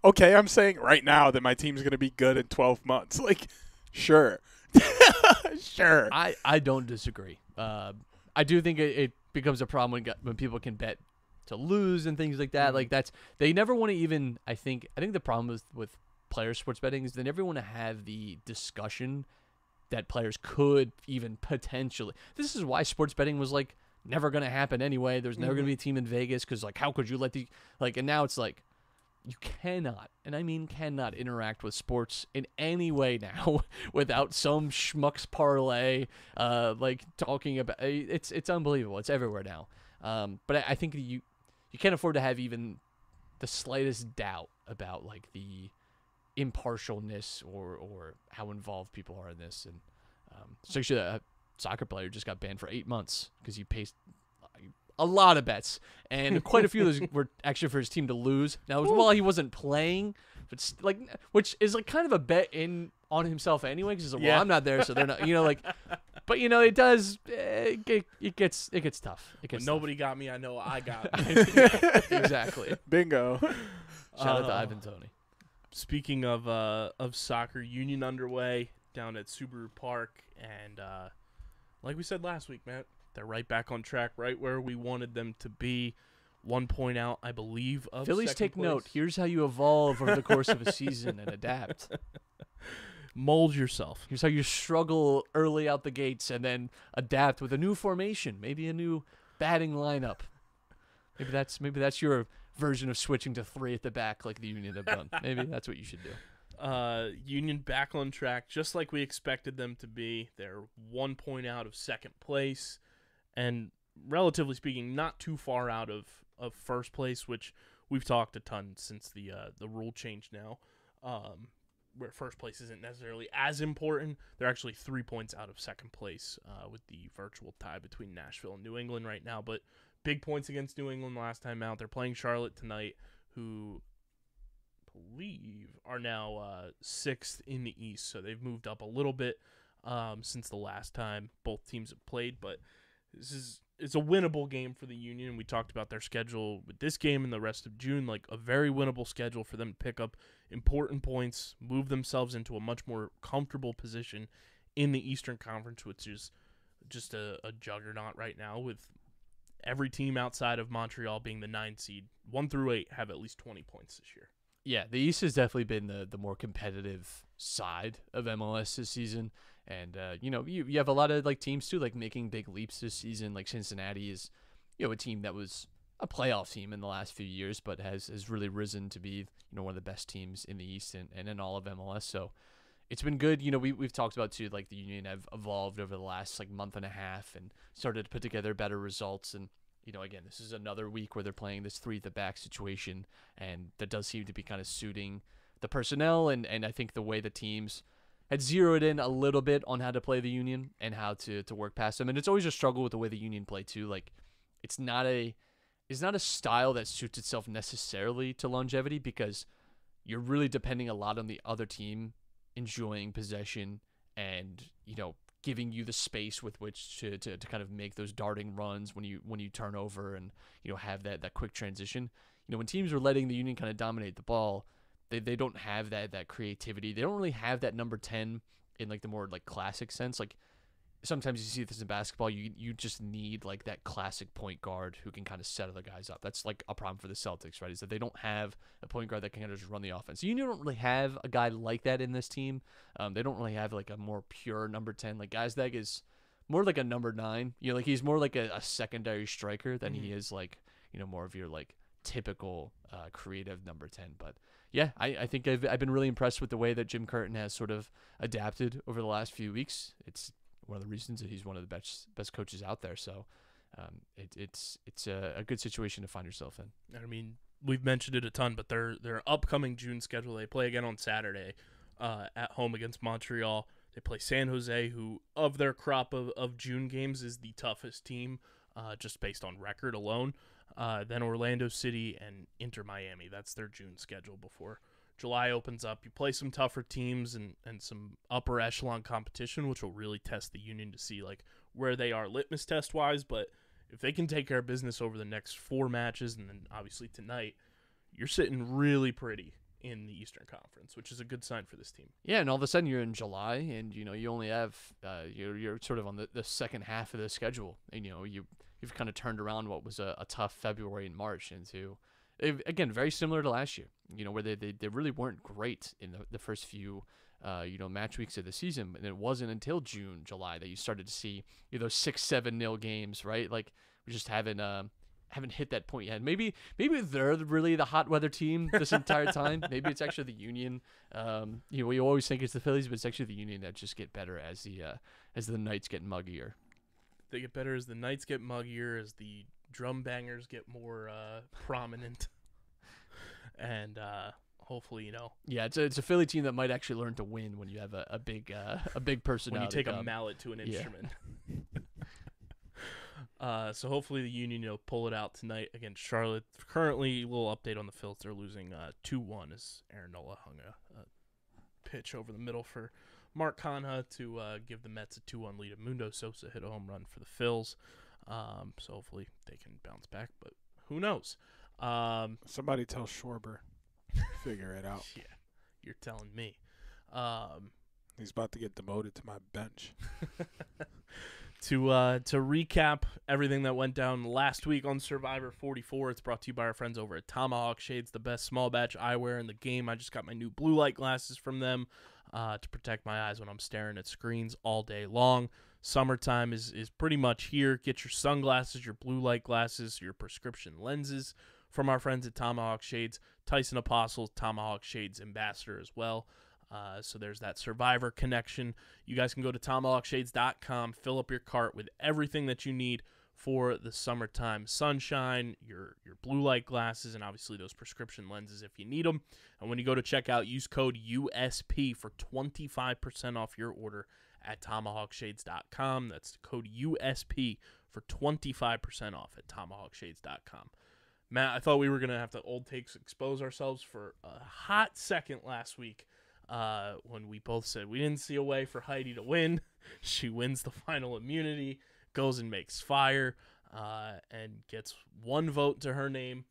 Okay, I'm saying right now that my team's going to be good in 12 months. Sure. Sure. I don't disagree. I do think it becomes a problem when people can bet to lose and things like that. Like they never want to even. I think the problem with player sports betting is they never want to have the discussion that players could even potentially. This is why sports betting was like never going to happen anyway. There's never going to be a team in Vegas because like how could you let and now it's like you cannot, and I mean cannot, interact with sports in any way now without some schmucks parlay like talking about it's unbelievable. It's everywhere now. But I think that you can't afford to have even the slightest doubt about like the impartialness or how involved people are in this. And so actually a soccer player just got banned for 8 months because he placed a lot of bets, and quite a few of those were actually for his team to lose. Now it was while he wasn't playing, but like, which is like kind of a bet on himself anyway, because well, I'm not there, so they're not, but it does, it gets tough. When nobody got me, I know I got me. Exactly. Bingo. Shout out to Ivan Toney. Speaking of soccer, Union underway down at Subaru Park, and like we said last week, Matt, they're right back on track, right where we wanted them to be. 1 point out, I believe, of Phillies. second Take place. note. Here's how you evolve over the course of a season and adapt. Mold yourself. Here's how you struggle early out the gates and then adapt with a new formation, maybe a new batting lineup. Maybe that's your version of switching to 3 at the back like the Union have done. Maybe that's what you should do. Union back on track, just like we expected them to be. They're 1 point out of second place, and relatively speaking, not too far out of first place, which we've talked a ton since the rule change now, where first place isn't necessarily as important. They're actually 3 points out of second place with the virtual tie between Nashville and New England right now, but big points against New England last time out. They're playing Charlotte tonight, who believe are now 6th in the East, so they've moved up a little bit since the last time both teams have played, but it's a winnable game for the Union. We talked about their schedule with this game and the rest of June, like a very winnable schedule for them to pick up important points, move themselves into a much more comfortable position in the Eastern Conference, which is just a juggernaut right now, with every team outside of Montreal being the 9 seed. 1 through 8 have at least 20 points this year. Yeah, the East has definitely been the more competitive side of MLS this season. And, you have a lot of like teams too, like making big leaps this season. Like Cincinnati is, a team that was a playoff team in the last few years, but has really risen to be, one of the best teams in the East and in all of MLS. So it's been good. We've talked about too, like the Union have evolved over the last like month and a half and started to put together better results. And, again, this is another week where they're playing this 3 at the back situation, and that does seem to be kind of suiting the personnel. And I think the way the teams had zeroed in a little bit on how to play the Union and how to work past them. And it's always a struggle with the way the Union play too. Like it's not a style that suits itself necessarily to longevity, because you're really depending a lot on the other team enjoying possession and, giving you the space with which to kind of make those darting runs when you turn over and, have that quick transition. When teams are letting the Union kind of dominate the ball, they don't have that creativity. They don't really have that number 10 in like the more like classic sense. Like sometimes you see this in basketball, you just need like that classic point guard who can kind of set other guys up. That's like a problem for the Celtics, right? Is that they don't have a point guard that can kind of just run the offense. You don't really have a guy like that in this team. They don't really have like a more pure number 10. Like Gazdag is more like a number 9. Like he's more like a secondary striker than he is like, more of your like typical creative number 10. But yeah, I think I've been really impressed with the way that Jim Curtin has sort of adapted over the last few weeks. It's one of the reasons that he's one of the best coaches out there. So it's a good situation to find yourself in. I mean, we've mentioned it a ton, but their upcoming June schedule, they play again on Saturday at home against Montreal. They play San Jose, who of their crop of June games is the toughest team just based on record alone. Then Orlando City and Inter Miami. That's their June schedule before July opens up. You play some tougher teams and some upper echelon competition, which will really test the Union to see like where they are litmus test wise. But if they can take care of business over the next 4 matches, and then obviously tonight, you're sitting really pretty in the Eastern Conference, which is a good sign for this team. Yeah, and all of a sudden you're in July, and you only have you're sort of on the second half of the schedule, and you've kind of turned around what was a tough February and March into, again, very similar to last year. Where they really weren't great in the first few match weeks of the season, and it wasn't until June, July that you started to see those 6-7-0 games, right? Like we just haven't hit that point yet. Maybe they're really the hot weather team this entire time. Maybe it's actually the Union. We always think it's the Phillies, but it's actually the Union that just get better as the nights get muggier. They get better as the nights get muggier, as the drum bangers get more prominent, and hopefully, Yeah, it's a Philly team that might actually learn to win when you have a big personality. when you take a mallet to an instrument. So hopefully the Union pull it out tonight against Charlotte. Currently, a little update on the Phils. They're losing 2-1 as Aaron Nola hung a pitch over the middle for Mark Canha to give the Mets a 2-1 lead. Mundo Sosa hit a home run for the Phils. So hopefully they can bounce back, but who knows? Somebody tell Schwarber. Figure it out. Yeah, you're telling me. He's about to get demoted to my bench. To recap everything that went down last week on Survivor 44, it's brought to you by our friends over at Tomahawk Shades, the best small batch eyewear in the game. I just got my new blue light glasses from them to protect my eyes when I'm staring at screens all day long. Summertime is pretty much here. Get your sunglasses, your blue light glasses, your prescription lenses from our friends at Tomahawk Shades. Tyson Apostle, Tomahawk Shades ambassador as well. So there's that Survivor connection. You guys can go to tomahawkshades.com, fill up your cart with everything that you need for the summertime sunshine, your blue light glasses, and obviously those prescription lenses if you need them. And when you go to checkout, use code USP for 25% off your order at tomahawkshades.com. That's code USP for 25% off at tomahawkshades.com. Matt, I thought we were going to have to old takes expose ourselves for a hot second last week. When we both said we didn't see a way for Heidi to win. She wins the final immunity, goes and makes fire, and gets one vote to her name.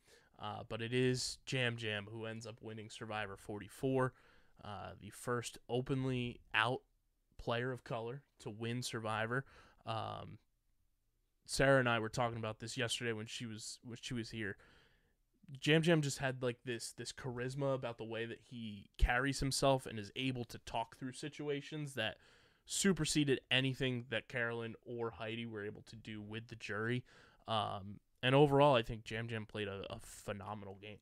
But it is Yam Yam who ends up winning Survivor 44, the first openly out player of color to win Survivor. Sarah and I were talking about this yesterday when she was here. Yam Yam just had like this charisma about the way that he carries himself and is able to talk through situations that superseded anything that Carolyn or Heidi were able to do with the jury. And overall, I think Yam Yam played a phenomenal game.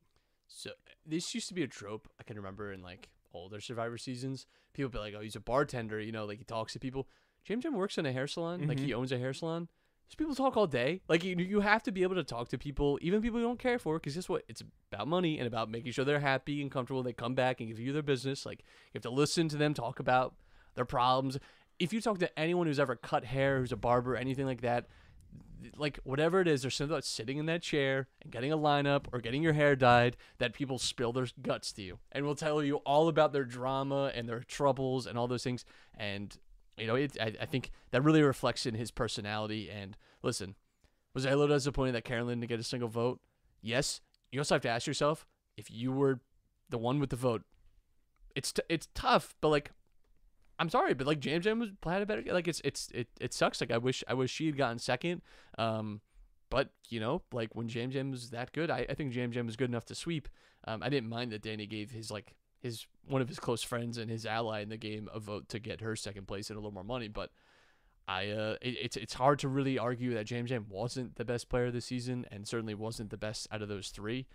So this used to be a trope I can remember in like older Survivor seasons. People be like, "Oh, he's a bartender," like he talks to people. Yam Yam works in a hair salon, like he owns a hair salon. There's people talk all day. Like you have to be able to talk to people, even people you don't care for, because guess what? It's about money and about making sure they're happy and comfortable. They come back and give you their business. Like you have to listen to them talk about their problems. If you talk to anyone who's ever cut hair, who's a barber, anything like that, like whatever it is, there's something about sitting in that chair and getting a lineup or getting your hair dyed that people spill their guts to you and will tell you all about their drama and their troubles and all those things. And I think that really reflects in his personality. And listen, was I a little disappointed that Carolyn didn't get a single vote? Yes. You also have to ask yourself, if you were the one with the vote, it's tough, but like, I'm sorry, but like Yam Yam had a better, like it sucks. Like I wish she had gotten second. But like when Yam Yam was that good, I think Yam Yam was good enough to sweep. I didn't mind that Danny gave his one of his close friends and his ally in the game a vote to get her second place and a little more money. But it's hard to really argue that Yam Yam wasn't the best player this season and certainly wasn't the best out of those three.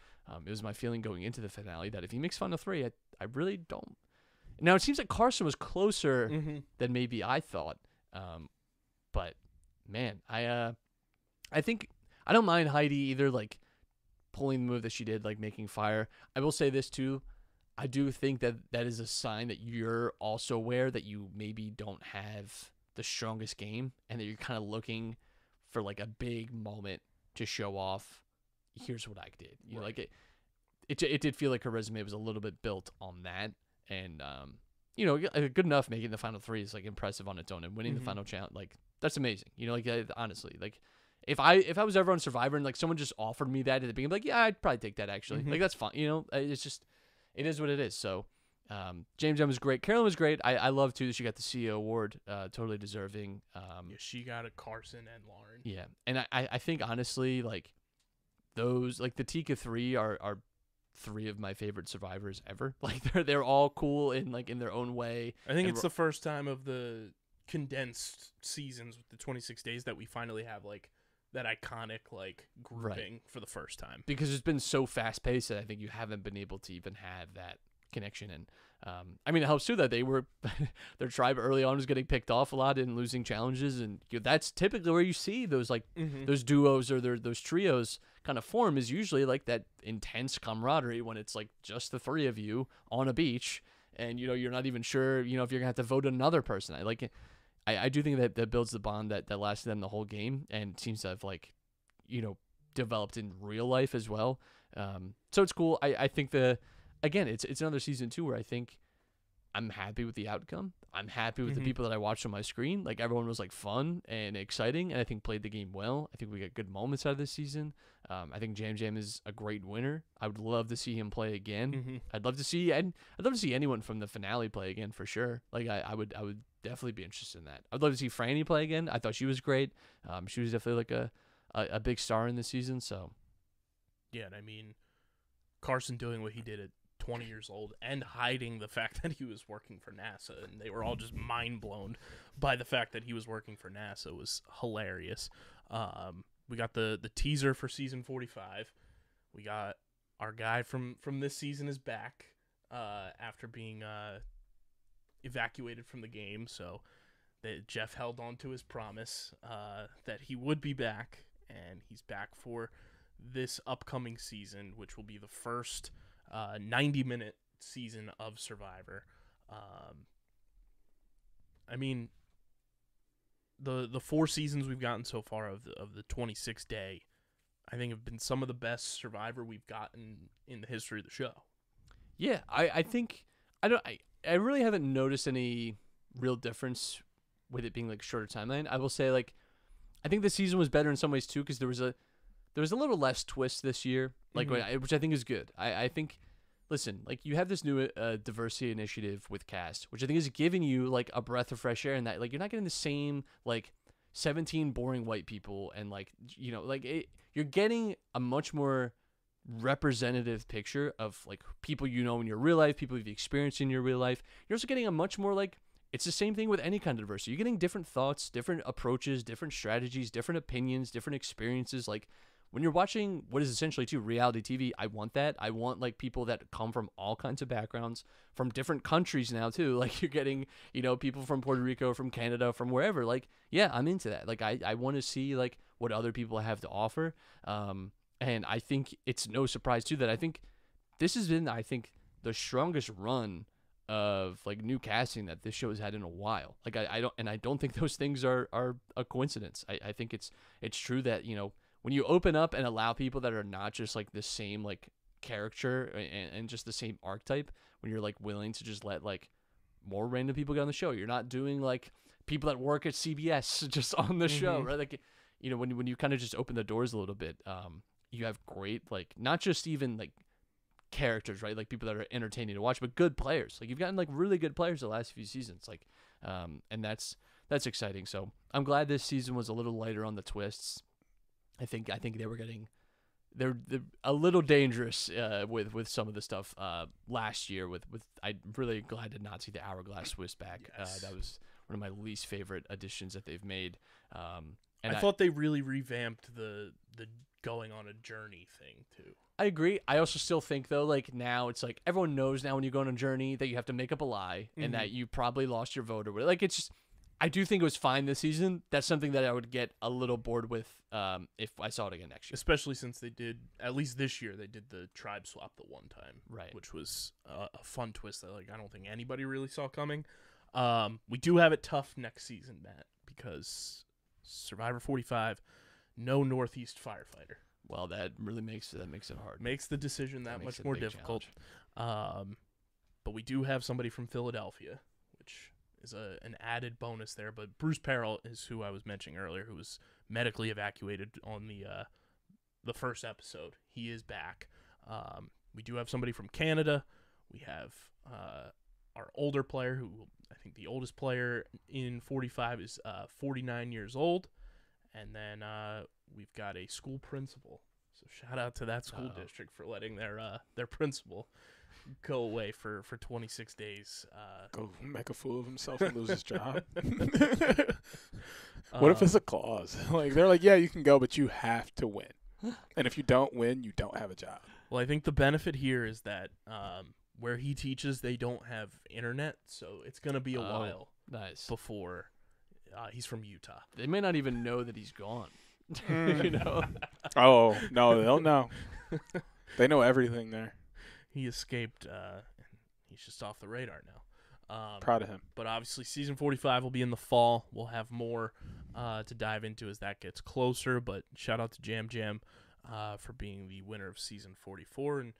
It was my feeling going into the finale that if he makes final three, I really don't. Now, it seems like Carson was closer than maybe I thought. But, man, I think I don't mind Heidi either, like, pulling the move that she did, like, making fire. I will say this, too. I do think that is a sign that you're also aware that you maybe don't have the strongest game and that you're kind of looking for, like, a big moment to show off, here's what I did. Like, it did feel like her resume was a little bit built on that. And, good enough making the final three is like impressive on its own, and winning the final challenge, like that's amazing. Honestly, like if I was ever on Survivor and like someone just offered me that at the beginning, like, yeah, I'd probably take that actually. Like that's fine. It's just, it is what it is. So James Young was great. Carolyn was great. I love too that she got the CEO award. Totally deserving. Yeah, she got a Carson and Lauren. Yeah, and I think honestly, like those, like the Tika 3 are 3 of my favorite survivors ever. Like they're all cool in their own way. I think it's the first time of the condensed seasons with the 26 days that we finally have like that iconic like grouping for the first time. Because it's been so fast paced that I think you haven't been able to even have that connection. And I mean, it helps too that they were their tribe early on was getting picked off a lot and losing challenges, and that's typically where you see those like those duos or those trios kind of form, is usually like that intense camaraderie when it's like just the 3 of you on a beach, and you're not even sure if you're gonna have to vote another person. I do think that builds the bond that lasted them the whole game, and seems to have like developed in real life as well. So it's cool. I think again, it's another season too where I think I'm happy with the outcome. I'm happy with the people that I watched on my screen. Like everyone was like fun and exciting, and I think played the game well. I think we got good moments out of this season. I think Yam Yam is a great winner. I would love to see him play again. I'd love to see anyone from the finale play again for sure. Like I would definitely be interested in that. I'd love to see Franny play again. I thought she was great. She was definitely like a big star in this season. So yeah, and I mean Carson doing what he did at 20 years old and hiding the fact that he was working for NASA, and they were all just mind blown by the fact that he was working for NASA, was hilarious. We got the teaser for season 45. We got our guy from this season is back after being evacuated from the game, so that Jeff held on to his promise that he would be back, and he's back for this upcoming season, which will be the first 90-minute season of Survivor. I mean, the 4 seasons we've gotten so far of the 26 day, I think have been some of the best Survivor we've gotten in the history of the show. Yeah, I think I really haven't noticed any real difference with it being like shorter timeline. I will say like I think the season was better in some ways too, because there was a little less twist this year, like which I think is good. I think, listen, like you have this new diversity initiative with Cast, which I think is giving you like a breath of fresh air, in that like you're not getting the same like 17 boring white people, and like you're getting a much more representative picture of like people in your real life, people you've experienced in your real life. You're also getting a much more like, it's the same thing with any kind of diversity. You're getting different thoughts, different approaches, different strategies, different opinions, different experiences. Like when you're watching what is essentially reality TV, I want that. I want like people that come from all kinds of backgrounds, from different countries now too. Like you're getting, people from Puerto Rico, from Canada, from wherever. Like, yeah, I'm into that. Like I want to see like what other people have to offer. And I think it's no surprise too that I think this has been, the strongest run of like new casting that this show has had in a while. Like I don't think those things are a coincidence. I think it's true that, when you open up and allow people that are not just like the same like character and just the same archetype, when you're like willing to just let like more random people get on the show, you're not doing like people that work at CBS just on the show, right? Like, when you kind of just open the doors a little bit, you have great, like, not just even like characters, right? Like people that are entertaining to watch, but good players. Like you've gotten like really good players the last few seasons. Like, and that's exciting. So I'm glad this season was a little lighter on the twists. I think they were they're a little dangerous with some of the stuff last year. With I'm really glad to not see the hourglass twist back. Yes. That was one of my least favorite additions that they've made. And I thought they really revamped the going on a journey thing too. I agree. I also still think though, like now it's like everyone knows now when you go on a journey that you have to make up a lie and that you probably lost your vote or whatever. Like it's just, I do think it was fine this season. That's something that I would get a little bored with if I saw it again next year. Especially since they did, at least this year, they did the tribe swap the one time, right? Which was a fun twist that like I don't think anybody really saw coming. We do have it tough next season, Matt, because Survivor 45, no Northeast firefighter. Well, that really makes it hard. Makes the decision that much more difficult. But we do have somebody from Philadelphia, which is an added bonus there. But Bruce Perrell is who I was mentioning earlier, who was medically evacuated on the first episode. He is back. We do have somebody from Canada. We have our older player, who I think the oldest player in 45 is 49 years old. And then we've got a school principal. So shout out to that school district for letting their principal go away for 26 days. Go make a fool of himself and lose his job. What if it's a clause? Like, they're like, yeah, you can go, but you have to win. And if you don't win, you don't have a job. Well, I think the benefit here is that where he teaches, they don't have internet, so it's going to be a while before he's from Utah. They may not even know that he's gone. You know? Oh, no, they'll know. They know everything there. He escaped, and he's just off the radar now. Proud of him. But obviously, season 45 will be in the fall. We'll have more to dive into as that gets closer. But shout out to Yam Yam for being the winner of season 44. And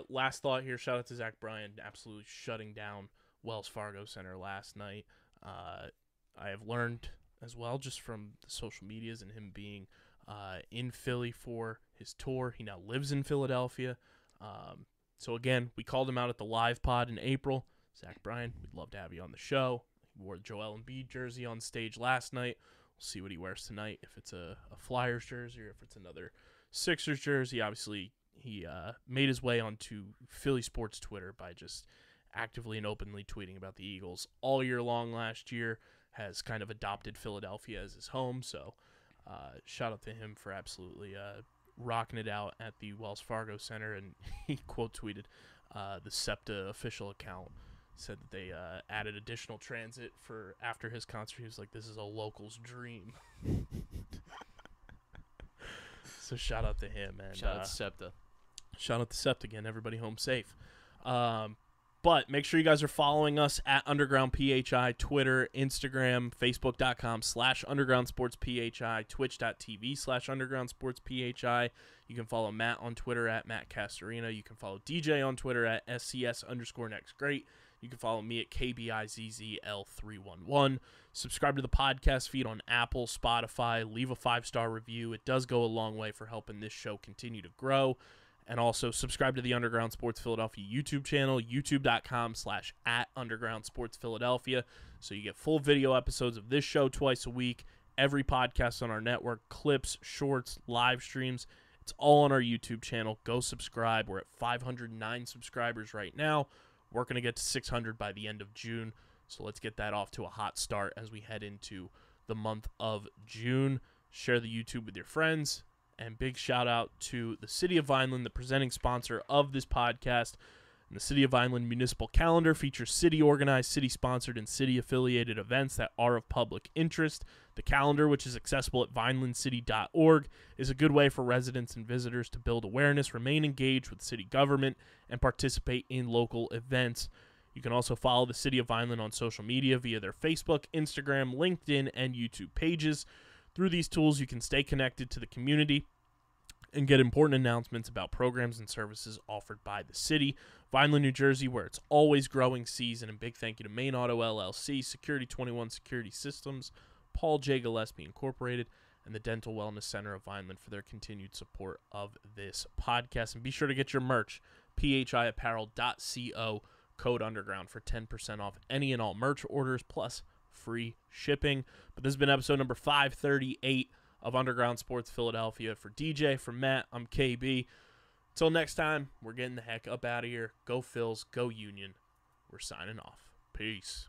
last thought here, shout out to Zach Bryan, absolutely shutting down Wells Fargo Center last night. I have learned as well just from the social medias and him being in Philly for his tour. He now lives in Philadelphia. So, again, we called him out at the live pod in April. Zach Bryan, we'd love to have you on the show. He wore the Joel Embiid jersey on stage last night. We'll see what he wears tonight, if it's a Flyers jersey or if it's another Sixers jersey. Obviously, he made his way onto Philly sports Twitter by just actively and openly tweeting about the Eagles all year long last year, has kind of adopted Philadelphia as his home. So shout out to him for absolutely rocking it out at the Wells Fargo Center. And he quote tweeted the SEPTA official account, said that they added additional transit for after his concert. He was like, this is a local's dream. So shout out to him. And shout out to SEPTA. Shout out to SEPTA again. Everybody home safe. But make sure you guys are following us at Underground PHI, Twitter, Instagram, Facebook.com/UndergroundSportsPHI, Twitch.tv/UndergroundSportsPHI. You can follow Matt on Twitter at Matt Castorina. You can follow DJ on Twitter at SCS_NextGreat. You can follow me at KBIZZL311. Subscribe to the podcast feed on Apple, Spotify. Leave a 5-star review. It does go a long way for helping this show continue to grow. And also subscribe to the Underground Sports Philadelphia YouTube channel, youtube.com/@UndergroundSportsPhiladelphia. So you get full video episodes of this show twice a week, every podcast on our network, clips, shorts, live streams. It's all on our YouTube channel. Go subscribe. We're at 509 subscribers right now. We're going to get to 600 by the end of June. So let's get that off to a hot start as we head into the month of June. Share the YouTube with your friends. And big shout out to the City of Vineland, the presenting sponsor of this podcast. And the City of Vineland Municipal Calendar features city-organized, city-sponsored, and city-affiliated events that are of public interest. The calendar, which is accessible at vinelandcity.org, is a good way for residents and visitors to build awareness, remain engaged with city government, and participate in local events. You can also follow the City of Vineland on social media via their Facebook, Instagram, LinkedIn, and YouTube pages. Through these tools, you can stay connected to the community and get important announcements about programs and services offered by the city. Vineland, New Jersey, where it's always growing season. And big thank you to Main Auto LLC, Security 21 Security Systems, Paul J. Gillespie Incorporated, and the Dental Wellness Center of Vineland for their continued support of this podcast. And be sure to get your merch, phiapparel.co, code underground for 10% off any and all merch orders, plus free shipping. But this has been episode number 538 of Underground Sports Philadelphia. For DJ, for Matt, I'm KB. Till next time, we're getting the heck up out of here. Go Phils, go Union. We're signing off. Peace.